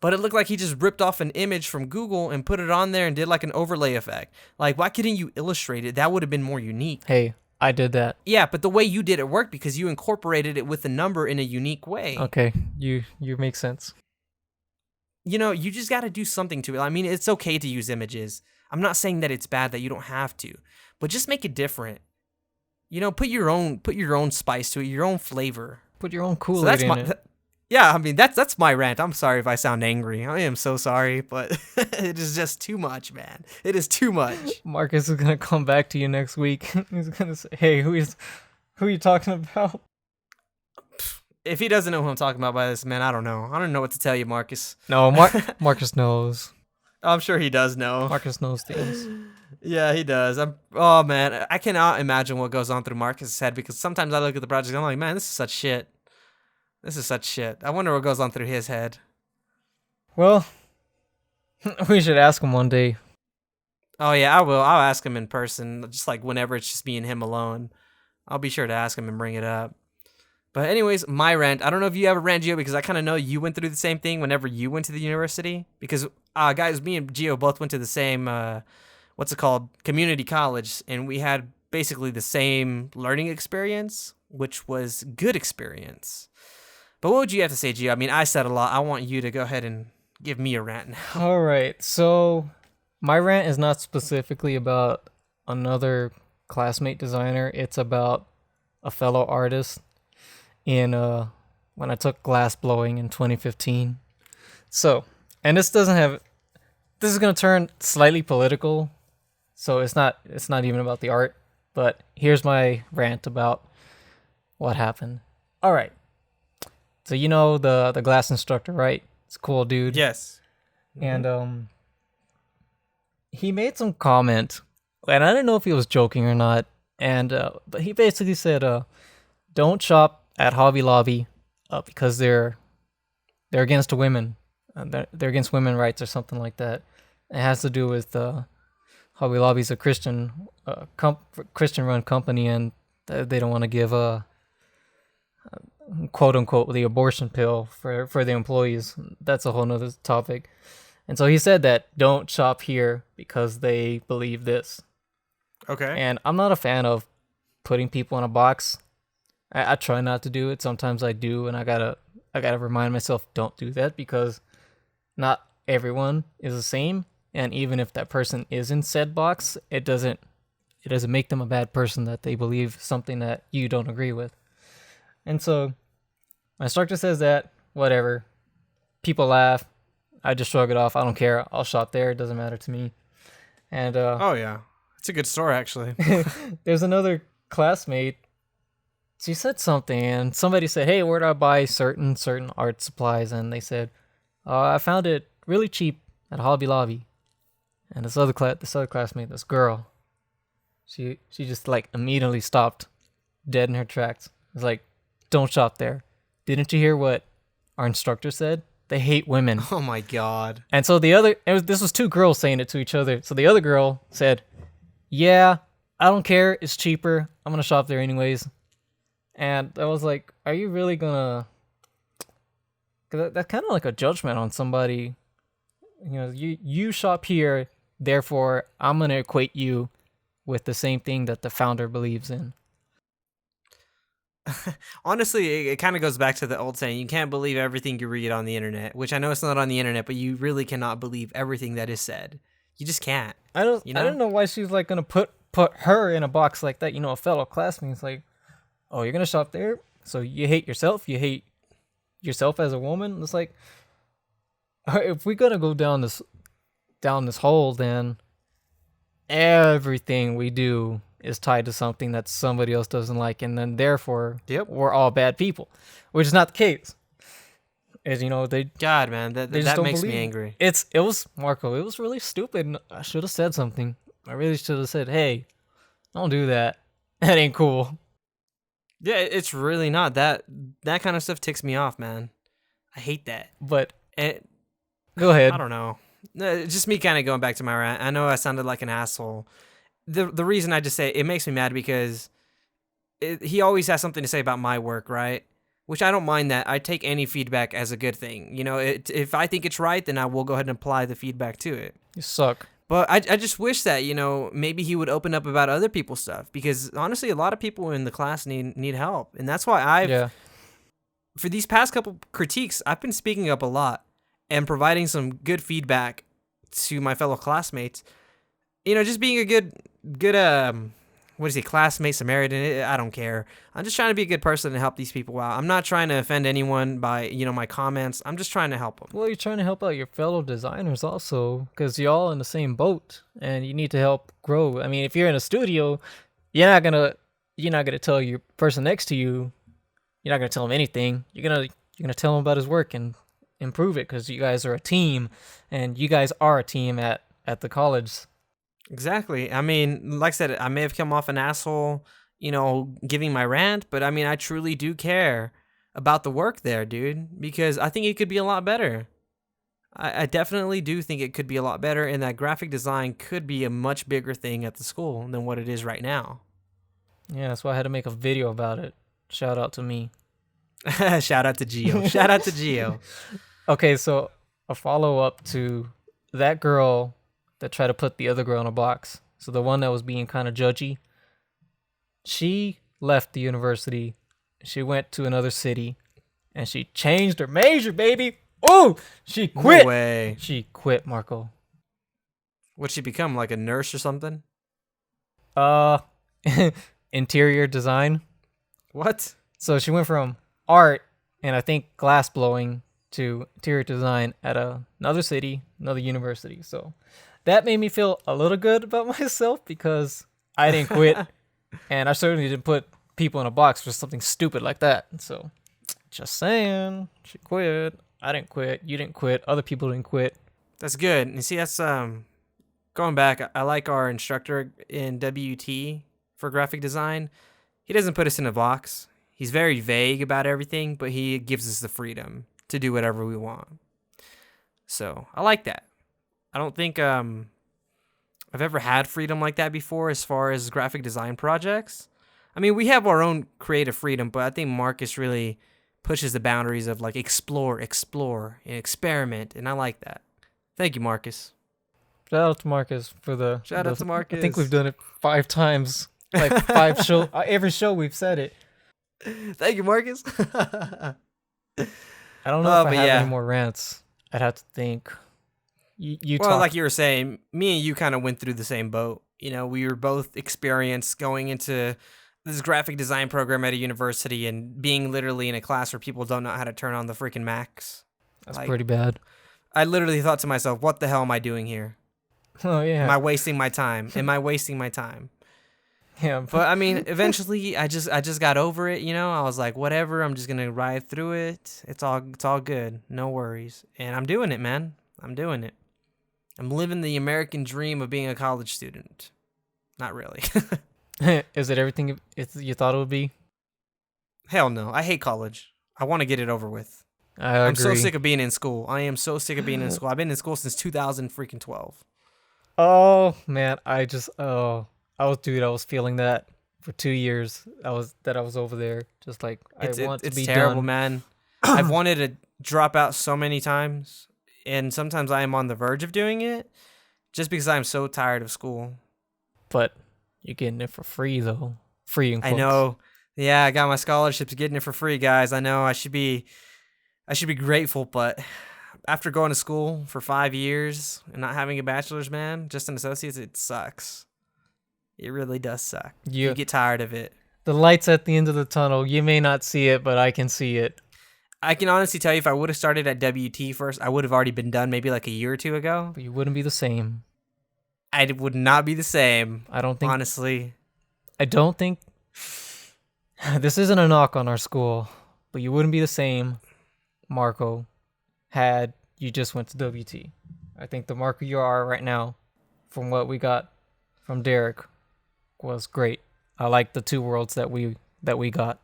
Speaker 2: But it looked like he just ripped off an image from Google and put it on there and did like an overlay effect. Like, why couldn't you illustrate it? That would have been more unique.
Speaker 1: Hey, I did that.
Speaker 2: Yeah, but the way you did it worked because you incorporated it with the number in a unique way.
Speaker 1: Okay, you make sense.
Speaker 2: You know, you just got to do something to it. I mean, it's okay to use images. I'm not saying that it's bad that you don't have to, but just make it different. You know, put your own spice to it, your own flavor.
Speaker 1: Put your own Kool-Aid in it.
Speaker 2: Yeah, I mean, that's my rant. I'm sorry if I sound angry. I am so sorry, but it is just too much, man. It is too much.
Speaker 1: Marcus is gonna come back to you next week. He's gonna say, "Hey, who are you talking about?"
Speaker 2: If he doesn't know who I'm talking about by this, man, I don't know. I don't know what to tell you, Marcus.
Speaker 1: No, Marcus knows.
Speaker 2: I'm sure he does know.
Speaker 1: Marcus knows things.
Speaker 2: Yeah, he does. Oh man, I cannot imagine what goes on through Marcus's head because sometimes I look at the project and I'm like, man, this is such shit. This is such shit. I wonder what goes on through his head.
Speaker 1: Well, we should ask him one day.
Speaker 2: Oh yeah, I will. I'll ask him in person, just like whenever it's just me and him alone. I'll be sure to ask him and bring it up. But anyways, my rant. I don't know if you ever ran Geo because I kind of know you went through the same thing whenever you went to the university. Because guys, me and Geo both went to the same what's it called, community college, and we had basically the same learning experience, which was good experience. But what would you have to say, Gio? I mean, I said a lot. I want you to go ahead and give me a rant now.
Speaker 1: All right. So my rant is not specifically about another classmate designer. It's about a fellow artist in when I took glass blowing in 2015. So, and this is going to turn slightly political. So it's not even about the art, but here's my rant about what happened. All right. So you know the glass instructor, right? It's a cool dude.
Speaker 2: Yes.
Speaker 1: And he made some comment, and I didn't know if he was joking or not. And but he basically said, "Don't shop at Hobby Lobby because they're against the women. They're against women rights or something like that." It has to do with Hobby Lobby's a Christian Christian-run company, and they don't want to give quote unquote the abortion pill for the employees. That's a whole nother topic. And so he said that don't shop here because they believe this.
Speaker 2: Okay.
Speaker 1: And I'm not a fan of putting people in a box. I try not to do it. Sometimes I do, and I gotta remind myself don't do that because not everyone is the same. And even if that person is in said box, it doesn't make them a bad person that they believe something that you don't agree with. And so my instructor says that, whatever. People laugh. I just shrug it off. I don't care. I'll shop there. It doesn't matter to me. And
Speaker 2: oh yeah, it's a good store actually.
Speaker 1: there's another classmate. She said something, and somebody said, "Hey, where do I buy certain art supplies?" And they said, "I found it really cheap at Hobby Lobby." And this other classmate, this girl, she just like immediately stopped, dead in her tracks. It's like, don't shop there. Didn't you hear what our instructor said? They hate women.
Speaker 2: Oh my god.
Speaker 1: And so this was two girls saying it to each other. So the other girl said, "Yeah, I don't care. It's cheaper. I'm gonna shop there anyways." And I was like, "Are you really gonna?" Cause that's kind of like a judgment on somebody. You know, you shop here, therefore I'm gonna equate you with the same thing that the founder believes in.
Speaker 2: Honestly, it kind of goes back to the old saying, you can't believe everything you read on the internet, which I know it's not on the internet, but you really cannot believe everything that is said. You just can't.
Speaker 1: I don't know why she's like gonna put her in a box like that. You know, a fellow classmate's like, "Oh, you're gonna shop there? So you hate yourself? You hate yourself as a woman?" It's like, if we're gonna go down this hole, then everything we do is tied to something that somebody else doesn't like, and then therefore we're all bad people, which is not the case. As you know,
Speaker 2: God, man, that makes me angry.
Speaker 1: It was Marco. It was really stupid. I should have said something. I really should have said, "Hey, don't do that. That ain't cool."
Speaker 2: Yeah, it's really not. That kind of stuff ticks me off, man. I hate that.
Speaker 1: But go ahead.
Speaker 2: I don't know. Just me kind of going back to my rant. I know I sounded like an asshole. the reason I just say it makes me mad because he always has something to say about my work, right? Which I don't mind that. I take any feedback as a good thing. If I think it's right, then I will go ahead and apply the feedback to it.
Speaker 1: You suck.
Speaker 2: But I just wish that, maybe he would open up about other people's stuff because honestly, a lot of people in the class need help. And that's why
Speaker 1: Yeah.
Speaker 2: for these past couple critiques, I've been speaking up a lot and providing some good feedback to my fellow classmates. Just being a good what is he, classmate Samaritan? I don't care. I'm just trying to be a good person and help these people out. I'm not trying to offend anyone by, my comments. I'm just trying to help them.
Speaker 1: Well, you're trying to help out your fellow designers also, because you're all in the same boat, and you need to help grow. I mean, if you're in a studio, you're not gonna tell your person next to you. You're not gonna tell him anything. You're gonna tell him about his work and improve it, because you guys are a team, and you guys are a team at the college.
Speaker 2: Exactly. I mean, like I said, I may have come off an asshole, giving my rant, but I mean, I truly do care about the work there, dude, because I think it could be a lot better. I definitely do think it could be a lot better, and that graphic design could be a much bigger thing at the school than what it is right now.
Speaker 1: Yeah, that's why I had to make a video about it. Shout out to me.
Speaker 2: Shout out to Gio. Shout out to Gio.
Speaker 1: Okay, so a follow up to that girl that tried to put the other girl in a box. So the one that was being kind of judgy, she left the university. She went to another city, and she changed her major, baby. Oh, she quit.
Speaker 2: No way.
Speaker 1: She quit, Marco.
Speaker 2: What'd she become, like a nurse or something?
Speaker 1: Uh, interior design.
Speaker 2: What?
Speaker 1: So she went from art and I think glass blowing to interior design at another city, another university. So that made me feel a little good about myself because I didn't quit, and I certainly didn't put people in a box for something stupid like that. So just saying, she quit. I didn't quit. You didn't quit. Other people didn't quit.
Speaker 2: That's good. And see, that's going back. I like our instructor in WT for graphic design. He doesn't put us in a box. He's very vague about everything, but he gives us the freedom to do whatever we want. So I like that. I don't think I've ever had freedom like that before as far as graphic design projects. I mean, we have our own creative freedom, but I think Marcus really pushes the boundaries of like explore, and experiment, and I like that. Thank you, Marcus.
Speaker 1: Shout out to Marcus for the.
Speaker 2: Shout out to Marcus.
Speaker 1: I think we've done it 5 times, like 5 show. Every show we've said it.
Speaker 2: Thank you, Marcus.
Speaker 1: I don't know if I have any more rants. I'd have to think. You
Speaker 2: well,
Speaker 1: talk.
Speaker 2: like you were saying, me and you kind of went through the same boat. We were both experienced going into this graphic design program at a university and being literally in a class where people don't know how to turn on the freaking Macs.
Speaker 1: That's pretty bad.
Speaker 2: I literally thought to myself, what the hell am I doing here?
Speaker 1: Oh, yeah.
Speaker 2: Am I wasting my time?
Speaker 1: Yeah,
Speaker 2: But I mean, eventually I just got over it, I was like, whatever, I'm just going to ride through it. It's all good. No worries. And I'm doing it, man. I'm doing it. I'm living the American dream of being a college student. Not really.
Speaker 1: Is it everything you thought it would be?
Speaker 2: Hell no. I hate college. I want to get it over with.
Speaker 1: I agree.
Speaker 2: I'm so sick of being in school. I am so sick of being in school. I've been in school since 2012.
Speaker 1: Oh man, I was feeling that for 2 years. I was over there, just like
Speaker 2: It's
Speaker 1: be
Speaker 2: terrible,
Speaker 1: done.
Speaker 2: man. I've wanted to drop out so many times, and sometimes I am on the verge of doing it, just because I'm so tired of school.
Speaker 1: But you're getting it for free though. Free in quotes.
Speaker 2: I know. Yeah, I got my scholarships, getting it for free, guys. I know. I should be grateful, but after going to school for 5 years and not having a bachelor's, man, just an associate's, it sucks. It really does suck. You get tired of it.
Speaker 1: The light's at the end of the tunnel. You may not see it, but I can see it.
Speaker 2: I can honestly tell you, if I would have started at WT first, I would have already been done maybe like a year or two ago.
Speaker 1: But you wouldn't be the same.
Speaker 2: I would not be the same.
Speaker 1: I don't think.
Speaker 2: Honestly.
Speaker 1: I don't think. This isn't a knock on our school, but you wouldn't be the same, Marco, had you just went to WT. I think the Marco you are right now, from what we got from Derek, was great. I like the 2 worlds that we got.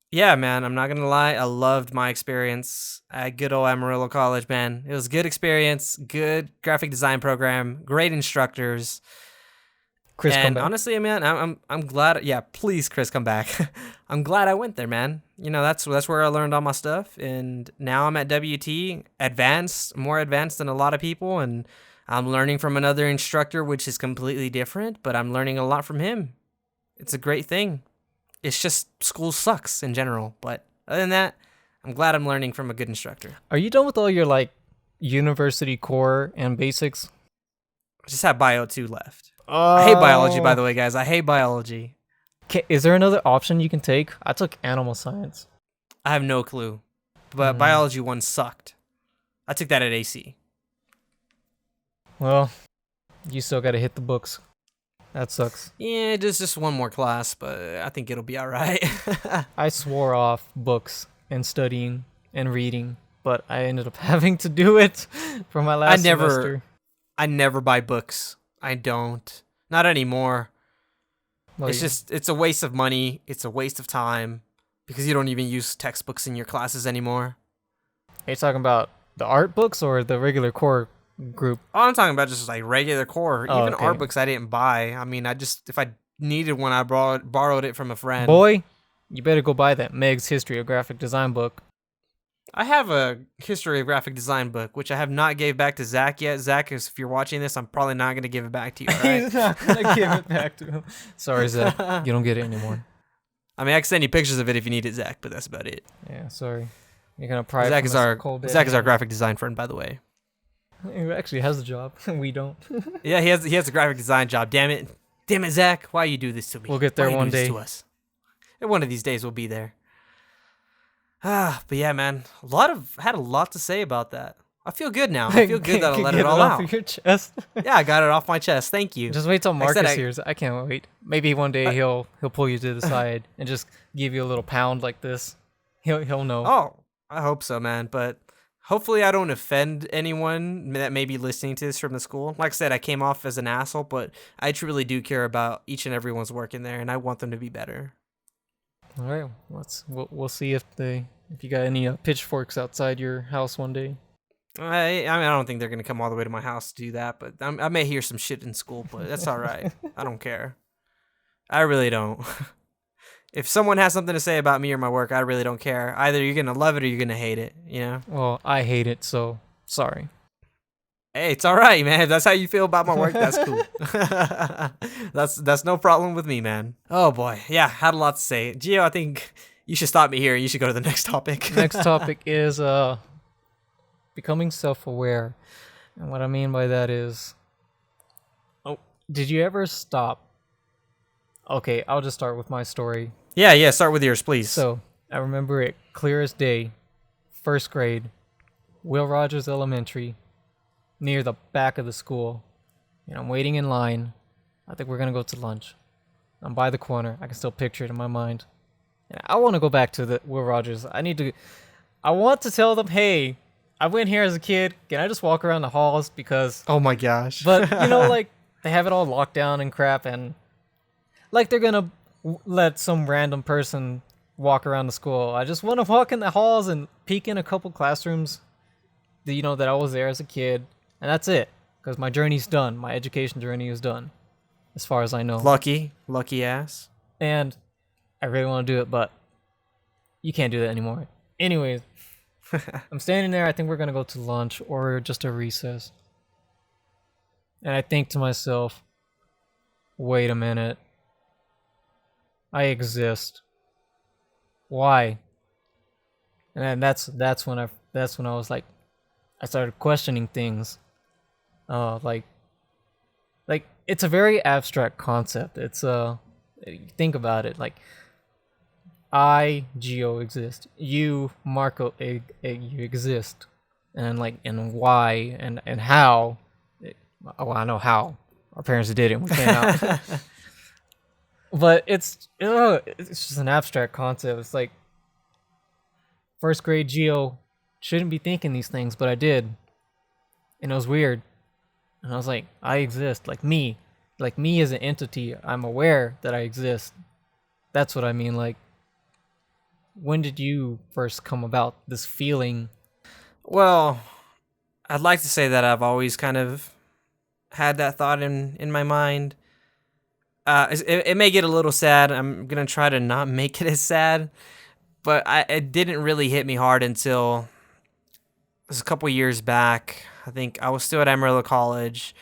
Speaker 2: Yeah, man, I'm not gonna lie. I loved my experience at good old Amarillo College, man. It was a good experience, good graphic design program, great instructors.
Speaker 1: Chris, come
Speaker 2: And
Speaker 1: back.
Speaker 2: honestly, man, I'm glad. Yeah, please, Chris, come back. I'm glad I went there, man. You know, that's where I learned all my stuff, and now I'm at WT, more advanced than a lot of people, and I'm learning from another instructor, which is completely different, but I'm learning a lot from him. It's a great thing. It's just school sucks in general, but other than that, I'm glad I'm learning from a good instructor.
Speaker 1: Are you done with all your like university core and basics?
Speaker 2: I just have Bio 2 left. I hate biology, by the way, guys. I hate biology.
Speaker 1: Is there another option you can take? I took animal science.
Speaker 2: I have no clue. But biology 1 sucked. I took that at AC.
Speaker 1: Well, you still got to hit the books. That sucks.
Speaker 2: Yeah, there's just one more class, but I think it'll be all right.
Speaker 1: I swore off books and studying and reading, but I ended up having to do it for my last semester.
Speaker 2: I never buy books. I don't. Not anymore.
Speaker 1: Well,
Speaker 2: It's a waste of money. It's a waste of time because you don't even use textbooks in your classes anymore.
Speaker 1: Are you talking about the art books or the regular core group?
Speaker 2: Oh, I'm talking about just like regular core.
Speaker 1: Oh,
Speaker 2: Even
Speaker 1: okay.
Speaker 2: art books I didn't buy. I mean, if I needed one, I borrowed it from a friend.
Speaker 1: Boy, you better go buy that Meg's History of Graphic Design book.
Speaker 2: I have a history of graphic design book, which I have not gave back to Zach yet. Zach, if you're watching this, I'm probably not going to give it back to you, all right?
Speaker 1: He's not gonna give it back to him. Sorry, Zach. You don't get it anymore.
Speaker 2: I mean, I can send you pictures of it if you need it, Zach, but that's about it.
Speaker 1: Yeah, sorry. You're gonna pry.
Speaker 2: Zach
Speaker 1: from
Speaker 2: is
Speaker 1: us
Speaker 2: our
Speaker 1: cold dead
Speaker 2: Zach is our
Speaker 1: hand.
Speaker 2: graphic design friend, by the way.
Speaker 1: He actually has a job. We don't.
Speaker 2: Yeah, he has a graphic design job. Damn it, Zach, why you do this to me?
Speaker 1: We'll get there
Speaker 2: Why you
Speaker 1: one
Speaker 2: do this
Speaker 1: day.
Speaker 2: to us? And one of these days we'll be there. But yeah, man, had a lot to say about that. I feel good now. I feel good that I let
Speaker 1: Get
Speaker 2: it all
Speaker 1: off
Speaker 2: out.
Speaker 1: of your chest.
Speaker 2: Yeah, I got it off my chest. Thank you.
Speaker 1: Just wait till
Speaker 2: Like I said,
Speaker 1: Marcus hears. I can't wait. Maybe one day he'll pull you to the side and just give you a little pound like this. He'll know.
Speaker 2: Oh, I hope so, man. But hopefully I don't offend anyone that may be listening to this from the school. Like I said, I came off as an asshole, but I truly do care about each and everyone's work in there, and I want them to be better.
Speaker 1: All right, we'll see if you got any pitchforks outside your house one day.
Speaker 2: I mean, I don't think they're gonna come all the way to my house to do that, but I may hear some shit in school, but that's all right. I don't care. I really don't. If someone has something to say about me or my work, I really don't care. Either you're gonna love it or you're gonna hate it. You know.
Speaker 1: Well, I hate it, so sorry.
Speaker 2: Hey, it's all right, man. If that's how you feel about my work, that's cool. That's no problem with me, man. Oh boy, yeah, had a lot to say. Gio, I think you should stop me here. You should go to the next topic.
Speaker 1: Next topic is becoming self-aware, and what I mean by that is, did you ever stop? Okay, I'll just start with my story.
Speaker 2: Yeah. Start with yours, please.
Speaker 1: So I remember it clear as day. First grade, Will Rogers Elementary, near the back of the school. And I'm waiting in line. I think we're gonna go to lunch. I'm by the corner. I can still picture it in my mind. And I want to go back to the Will Rogers. I want to tell them, hey, I went here as a kid. Can I just walk around the halls? Because,
Speaker 2: oh my gosh.
Speaker 1: but like they have it all locked down and crap, and like they're gonna let some random person walk around the school. I just want to walk in the halls and peek in a couple classrooms. That I was there as a kid, and that's it. Because my journey's done. My education journey is done, as far as I know.
Speaker 2: Lucky ass.
Speaker 1: And I really want to do it, but you can't do that anymore. Anyways, I'm standing there. I think we're going to go to lunch or just a recess. And I think to myself, wait a minute. I exist. Why? And then that's when I was like, I started questioning things. Like it's a very abstract concept. It's think about it, like I, Geo, exist. You, Marco, you exist. And why and how. Well, I know how. Our parents did it. We came out. But it's just an abstract concept. It's like first grade Geo shouldn't be thinking these things, but I did. And it was weird. And I was like, I exist. Like me as an entity. I'm aware that I exist. That's what I mean. Like, when did you first come about this feeling?
Speaker 2: Well, I'd like to say that I've always kind of had that thought in my mind. it may get a little sad. I'm gonna try to not make it as sad, but it didn't really hit me hard until it was a couple years back. I think I was still at Amarillo College.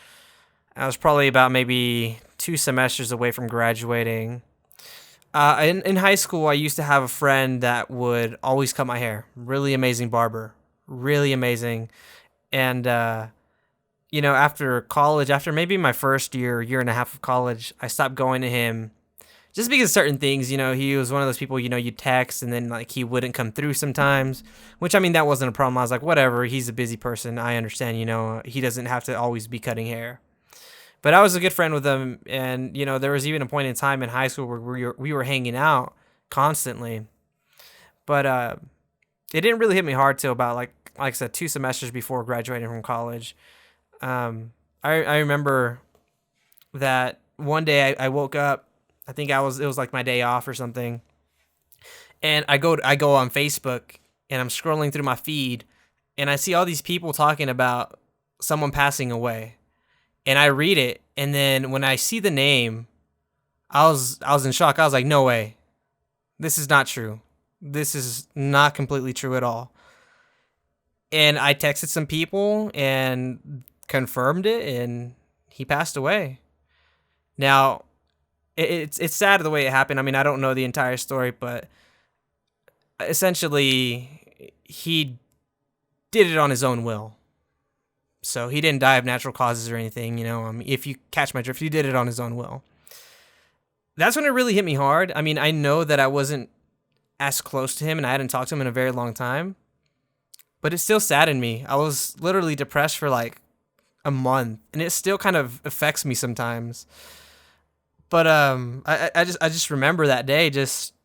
Speaker 2: I was probably about maybe 2 semesters away from graduating. In high school, I used to have a friend that would always cut my hair. Really amazing barber. Really amazing. And, after college, after maybe my first year and a half of college, I stopped going to him just because certain things, he was one of those people, you text and then like he wouldn't come through sometimes, which I mean, that wasn't a problem. I was like, whatever, he's a busy person. I understand, he doesn't have to always be cutting hair. But I was a good friend with him, and there was even a point in time in high school where we were hanging out constantly. But it didn't really hit me hard till about like I said, 2 semesters before graduating from college. I remember that one day I woke up. I think it was like my day off or something, and I go on Facebook and I'm scrolling through my feed, and I see all these people talking about someone passing away. And I read it, and then when I see the name, I was in shock. I was like, no way. This is not true. This is not completely true at all. And I texted some people and confirmed it, and he passed away. Now, it's sad the way it happened. I mean, I don't know the entire story, but essentially, he did it on his own will. So he didn't die of natural causes or anything, if you catch my drift, he did it on his own will. That's when it really hit me hard. I mean, I know that I wasn't as close to him and I hadn't talked to him in a very long time, but it still saddened me. I was literally depressed for like a month, and it still kind of affects me sometimes. But I just remember that day, just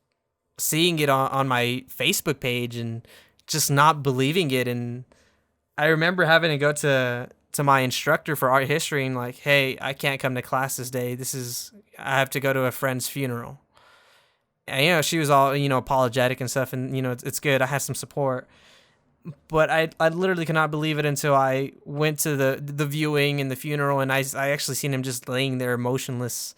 Speaker 2: seeing it on my Facebook page and just not believing it. And I remember having to go to my instructor for art history and like, hey, I can't come to class this day. I have to go to a friend's funeral. And, she was all, apologetic and stuff. And, it's good. I had some support. But I literally could not believe it until I went to the viewing and the funeral. And I actually seen him just laying there motionless.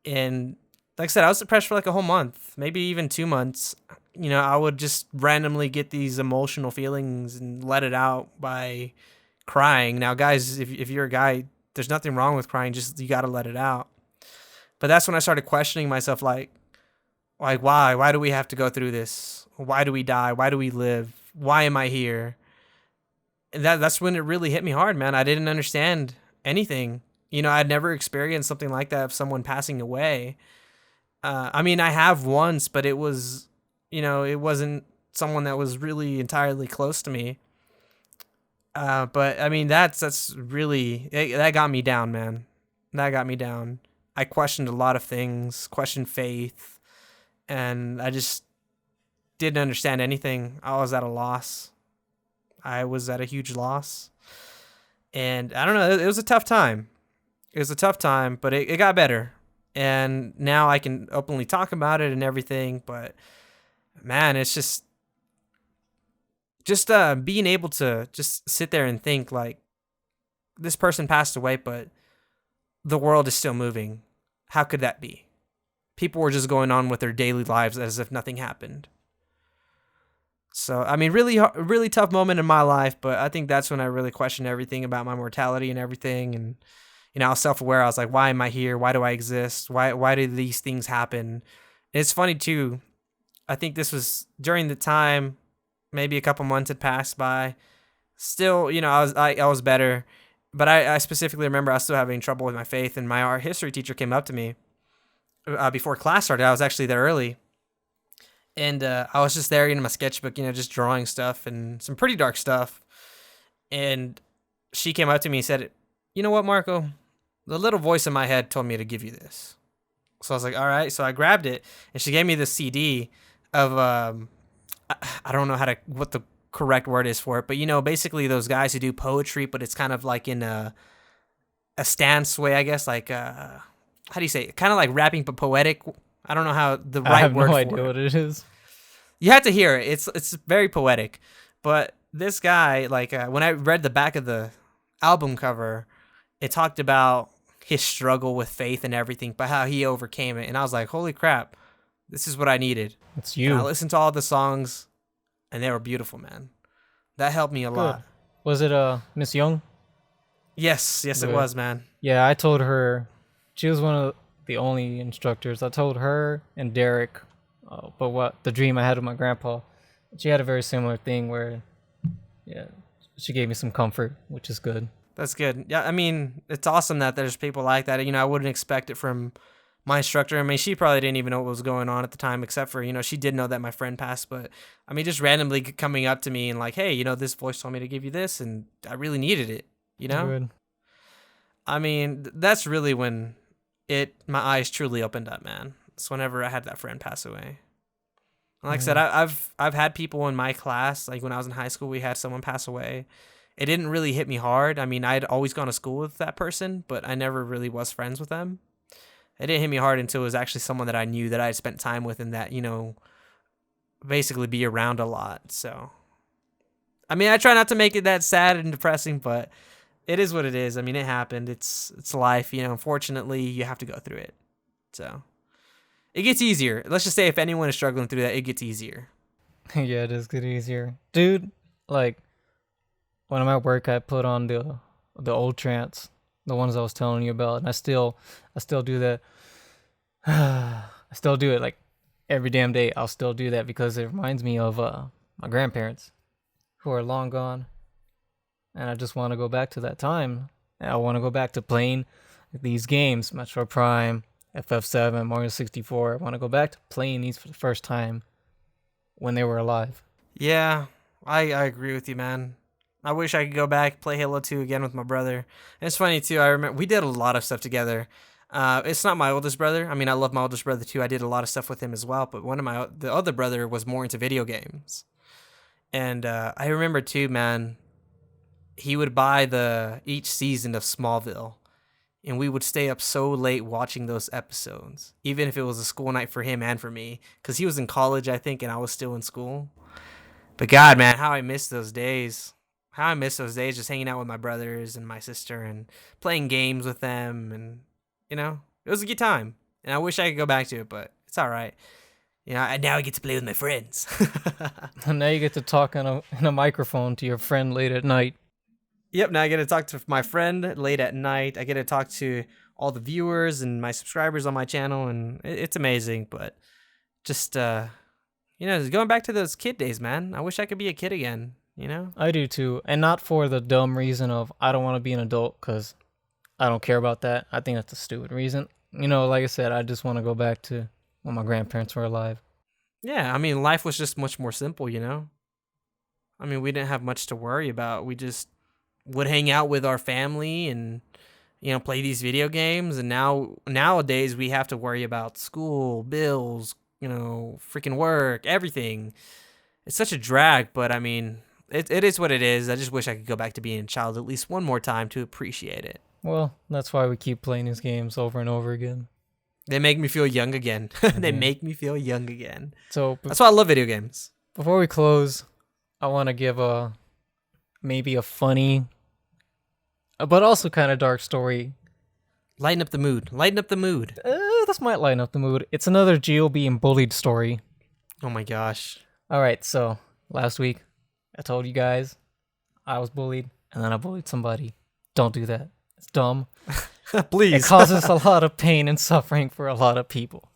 Speaker 2: And like I said, I was depressed for like a whole month, maybe even 2 months. I would just randomly get these emotional feelings and let it out by crying. Now, guys, if you're a guy, there's nothing wrong with crying. Just you got to let it out. But that's when I started questioning myself, like why? Why do we have to go through this? Why do we die? Why do we live? Why am I here? And that's when it really hit me hard, man. I didn't understand anything. I'd never experienced something like that of someone passing away. I mean, I have once, but it was, it wasn't someone that was really entirely close to me. But I mean, that's really, that got me down, man. That got me down. I questioned a lot of things, questioned faith, and I just didn't understand anything. I was at a loss. I was at a huge loss. And I don't know, it was a tough time. It was a tough time, but it got better. And now I can openly talk about it and everything, but man, it's just being able to just sit there and think like, this person passed away, but the world is still moving. How could that be? People were just going on with their daily lives as if nothing happened. So, I mean, really tough moment in my life, but I think that's when I really questioned everything about my mortality and everything. And, I was self-aware. I was like, why am I here? Why do I exist? Why do these things happen? And it's funny too. I think this was during the time, maybe a couple months had passed by. Still, I was better, but I specifically remember I was still having trouble with my faith. And my art history teacher came up to me before class started. I was actually there early. And I was just there in my sketchbook, just drawing stuff and some pretty dark stuff. And she came up to me and said, you know what, Marco? The little voice in my head told me to give you this. So I was like, all right. So I grabbed it, and she gave me this CD of, I don't know what the correct word is for it, but, basically those guys who do poetry, but it's kind of like in a stance way, I guess, like, how do you say it? Kind of like rapping, but poetic. I don't know how the right word for it. I have no idea
Speaker 1: what it is.
Speaker 2: You have to hear it. It's very poetic. But this guy, like, when I read the back of the album cover, it talked about his struggle with faith and everything, but how he overcame it. And I was like, holy crap, this is what I needed.
Speaker 1: It's
Speaker 2: And I
Speaker 1: you.
Speaker 2: listened to all the songs, and they were beautiful, man. That helped me a
Speaker 1: Good.
Speaker 2: lot.
Speaker 1: Was it Miss Young?
Speaker 2: Yes, it
Speaker 1: Good.
Speaker 2: was, man.
Speaker 1: Yeah, I told her. She was one of the only instructors. I told her and Derek, but what the dream I had with my grandpa. She had a very similar thing where, yeah, she gave me some comfort, which is good.
Speaker 2: That's good. Yeah, I mean, it's awesome that there's people like that. You know, I wouldn't expect it from my instructor. I mean, she probably didn't even know what was going on at the time, except for, you know, she did know that my friend passed. But, I mean, just randomly coming up to me and like, hey, you know, this voice told me to give you this, and I really needed it, you know?
Speaker 1: Good.
Speaker 2: I mean, that's really when my eyes truly opened up, man. It's whenever I had that friend pass away. And like I said, I've had people in my class, like when I was in high school, we had someone pass away. It didn't really hit me hard. I mean, I'd always gone to school with that person, but I never really was friends with them. It didn't hit me hard until it was actually someone that I knew that I had spent time with and that, you know, basically be around a lot. So, I mean, I try not to make it that sad and depressing, but it is what it is. I mean, it happened. It's life, you know. Unfortunately, you have to go through it. So, it gets easier. Let's just say if anyone is struggling through that, it gets easier.
Speaker 1: Yeah, it does get easier, dude. Like when I'm at work, I put on the old trance, the ones I was telling you about, and I still do that. I still do it like every damn day. I'll still do that because it reminds me of my grandparents who are long gone, and I just want to go back to that time. And I want to go back to playing these games, Metroid Prime, FF7, Mario 64. I want to go back to playing these for the first time when they were alive.
Speaker 2: Yeah, I agree with you, man. I wish I could go back, play Halo 2 again with my brother. And it's funny, too. I remember we did a lot of stuff together. It's not my oldest brother. I mean, I love my oldest brother, too. I did a lot of stuff with him as well. But the other brother was more into video games. And I remember, too, man, he would buy each season of Smallville. And we would stay up so late watching those episodes, even if it was a school night for him and for me. Because he was in college, I think, and I was still in school. But God, man, how I miss those days. How I miss those days just hanging out with my brothers and my sister and playing games with them. And, you know, it was a good time. And I wish I could go back to it, but it's all right. You know, and now I get to play with my friends.
Speaker 1: And now you get to talk in a microphone to your friend late at night.
Speaker 2: Yep, now I get to talk to my friend late at night. I get to talk to all the viewers and my subscribers on my channel, and it's amazing. But just, you know, going back to those kid days, man. I wish I could be a kid again, you know?
Speaker 1: I do too. And not for the dumb reason of I don't want to be an adult because I don't care about that. I think that's a stupid reason. You know, like I said, I just want to go back to when my grandparents were alive.
Speaker 2: Yeah, I mean, life was just much more simple, you know? I mean, we didn't have much to worry about. We just would hang out with our family and, you know, play these video games. And nowadays we have to worry about school, bills, you know, freaking work, everything. It's such a drag, but I mean, it is what it is. I just wish I could go back to being a child at least one more time to appreciate it.
Speaker 1: Well, that's why we keep playing these games over and over again.
Speaker 2: They make me feel young again. They make me feel young again.
Speaker 1: So
Speaker 2: that's why I love video games.
Speaker 1: Before we close, I want to give maybe a funny, but also kind of dark story.
Speaker 2: Lighten up the mood. Lighten up the mood.
Speaker 1: This might lighten up the mood. It's another Geo being bullied story.
Speaker 2: Oh my gosh.
Speaker 1: All right, so last week I told you guys I was bullied, and then I bullied somebody. Don't do that. It's dumb.
Speaker 2: Please.
Speaker 1: It causes a lot of pain and suffering for a lot of people.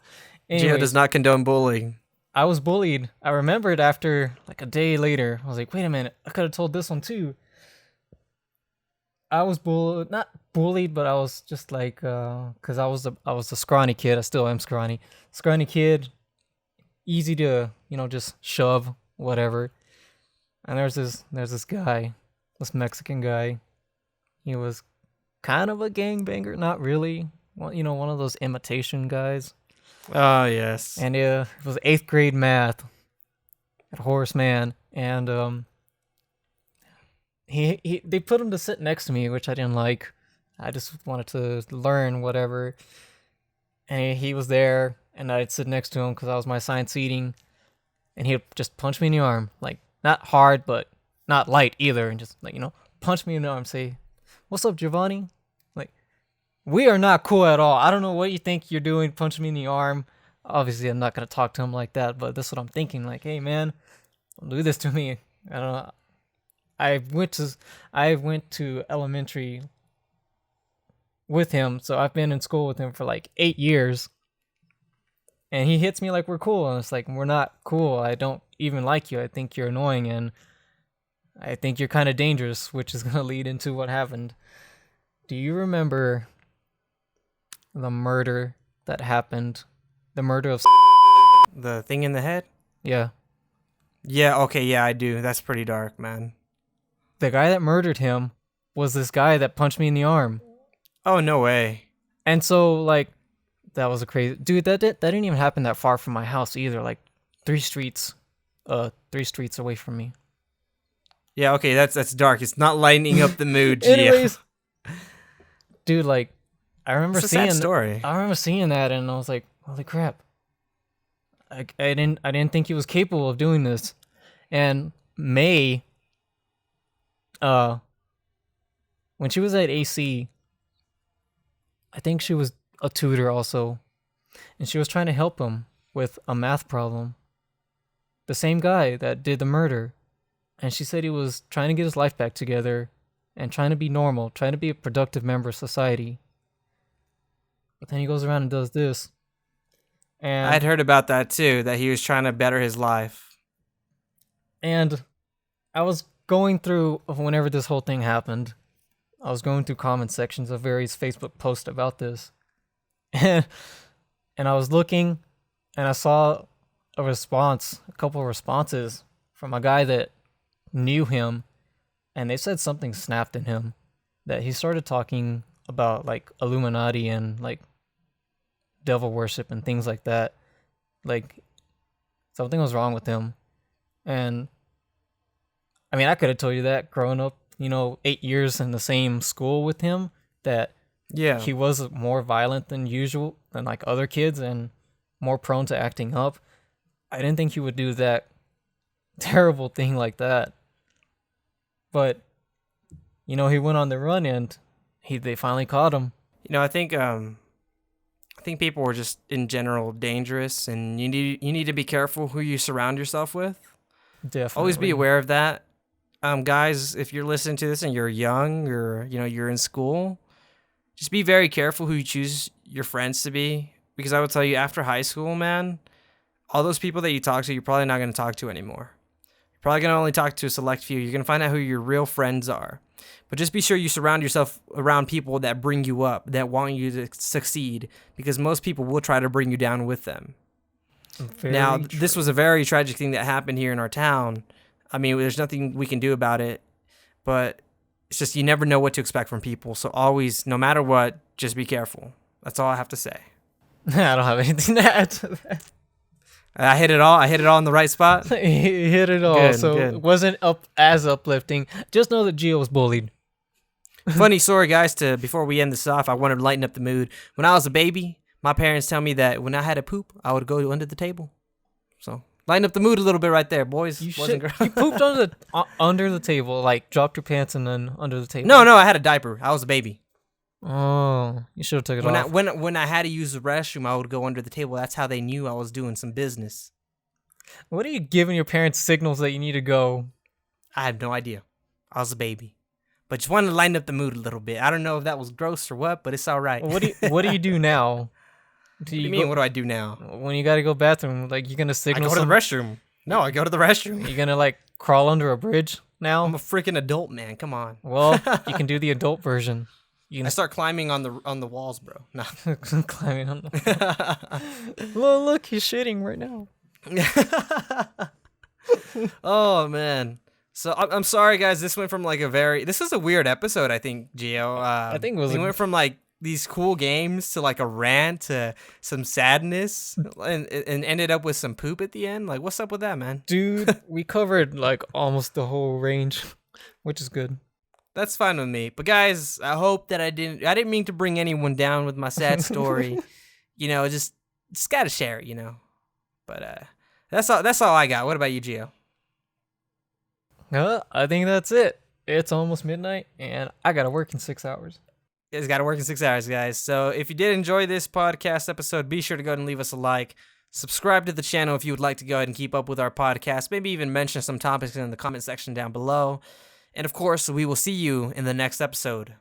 Speaker 2: Geo does not condone bullying.
Speaker 1: I was bullied. I remembered after like a day later. I was like, wait a minute. I could have told this one too. I was not bullied, but I was just like, cause I was a scrawny kid. I still am scrawny kid, easy to, you know, just shove whatever. And there's this guy, this Mexican guy. He was kind of a gangbanger, not really. Well, you know, one of those imitation guys.
Speaker 2: Oh yes.
Speaker 1: And it was 8th grade math at Horace Mann, and they put him to sit next to me, which I didn't like. I just wanted to learn whatever. And he was there, and I'd sit next to him because I was my assigned seating. And he'd just punch me in the arm, like not hard, but not light either, and just like, you know, punch me in the arm, say, "What's up, Giovanni?" Like, We are not cool at all. I don't know what you think you're doing, punching me in the arm. Obviously, I'm not gonna talk to him like that, but that's what I'm thinking. Like, hey man, don't do this to me. I don't know. I went to I went to elementary with him, so I've been in school with him for like 8 years, and he hits me like we're cool, and it's like we're not cool. I don't even like you. I think you're annoying, and I think you're kind of dangerous, which is gonna lead into what happened. Do you remember the murder that happened? The murder of
Speaker 2: The thing in the head?
Speaker 1: yeah,
Speaker 2: Yeah, okay, yeah, I do. That's pretty dark, man.
Speaker 1: the guy that murdered him was this guy that punched me in the arm.
Speaker 2: Oh, no way.
Speaker 1: And so like that was a crazy dude. That didn't even happen that far from my house either. Like 3 streets, 3 streets away from me.
Speaker 2: Yeah, okay, that's dark. It's not lightening up the mood, Gio.
Speaker 1: Anyways, dude, like I remember
Speaker 2: It's a sad
Speaker 1: seeing
Speaker 2: story.
Speaker 1: I remember seeing that, and I was like, holy crap! I didn't think he was capable of doing this. And May, when she was at AC, I think she was a tutor also, and she was trying to help him with a math problem. The same guy that did the murder, and she said he was trying to get his life back together and trying to be normal, trying to be a productive member of society. But then he goes around and does this. And
Speaker 2: I'd heard about that too, that he was trying to better his life.
Speaker 1: And I was going through, whenever this whole thing happened, I was going through comment sections of various Facebook posts about this. And I was looking, and I saw a couple of responses from a guy that knew him, and they said something snapped in him, that he started talking about like Illuminati and like devil worship and things like that. Like something was wrong with him. And I mean, I could have told you that growing up, 8 years in the same school with him, that
Speaker 2: Yeah.
Speaker 1: he was more violent than usual, than like other kids, and more prone to acting up. I didn't think he would do that terrible thing like that. But he went on the run, and they finally caught him.
Speaker 2: I think people were just in general dangerous, and you need to be careful who you surround yourself with.
Speaker 1: Definitely.
Speaker 2: Always be aware of that. Guys, if you're listening to this and you're young, or you're in school, just be very careful who you choose your friends to be, because I would tell you, after high school, man, all those people that you talk to, you're probably not going to talk to anymore. You're probably going to only talk to a select few. You're going to find out who your real friends are. But just be sure you surround yourself around people that bring you up, that want you to succeed, because most people will try to bring you down with them. Now, this was a very tragic thing that happened here in our town. I mean, there's nothing we can do about it, but it's just you never know what to expect from people. So always, no matter what, just be careful. That's all I have to say.
Speaker 1: I don't have anything to add to that.
Speaker 2: I hit it all. I hit it all in the right spot.
Speaker 1: He hit it all,
Speaker 2: Good,
Speaker 1: so
Speaker 2: good.
Speaker 1: it wasn't as uplifting. Just know that Gio was bullied.
Speaker 2: Funny story, guys. Before we end this off, I wanted to lighten up the mood. When I was a baby, my parents tell me that when I had a poop, I would go under the table. So lighten up the mood a little bit right there, boys.
Speaker 1: You
Speaker 2: Boys and girls.
Speaker 1: You pooped under the table, like dropped your pants and then under the table.
Speaker 2: No, I had a diaper. I was a baby.
Speaker 1: Oh, you should have took it off.
Speaker 2: When I had to use the restroom, I would go under the table. That's how they knew I was doing some business.
Speaker 1: What are you giving your parents signals that you need to go?
Speaker 2: I have no idea. I was a baby. But just wanted to lighten up the mood a little bit. I don't know if that was gross or what, but it's all right.
Speaker 1: What do you do now?
Speaker 2: What do you mean, what do I do now?
Speaker 1: When you gotta go bathroom? Like, you gonna
Speaker 2: I
Speaker 1: signal
Speaker 2: go to the restroom. No, I go to the restroom.
Speaker 1: You gonna like crawl under a bridge now?
Speaker 2: I'm a freaking adult, man. Come on.
Speaker 1: Well, you can do the adult version. You
Speaker 2: I
Speaker 1: can
Speaker 2: start climbing on the walls, bro. No.
Speaker 1: climbing on the... Look, he's shitting right now.
Speaker 2: Oh man. So I'm sorry, guys. This went from like this is a weird episode, I think, Gio.
Speaker 1: I think it was
Speaker 2: we went from like these cool games to like a rant to some sadness, and ended up with some poop at the end. Like, what's up with that, man?
Speaker 1: Dude, we covered like almost the whole range, which is good.
Speaker 2: That's fine with me. But guys, I hope that I didn't mean to bring anyone down with my sad story. Just gotta share it, But that's all I got. What about you, Gio?
Speaker 1: I think that's it. It's almost midnight, and I gotta work in 6 hours.
Speaker 2: It's got to work in 6 hours, guys. So if you did enjoy this podcast episode, be sure to go ahead and leave us a like. Subscribe to the channel if you would like to go ahead and keep up with our podcast. Maybe even mention some topics in the comment section down below. And of course, we will see you in the next episode.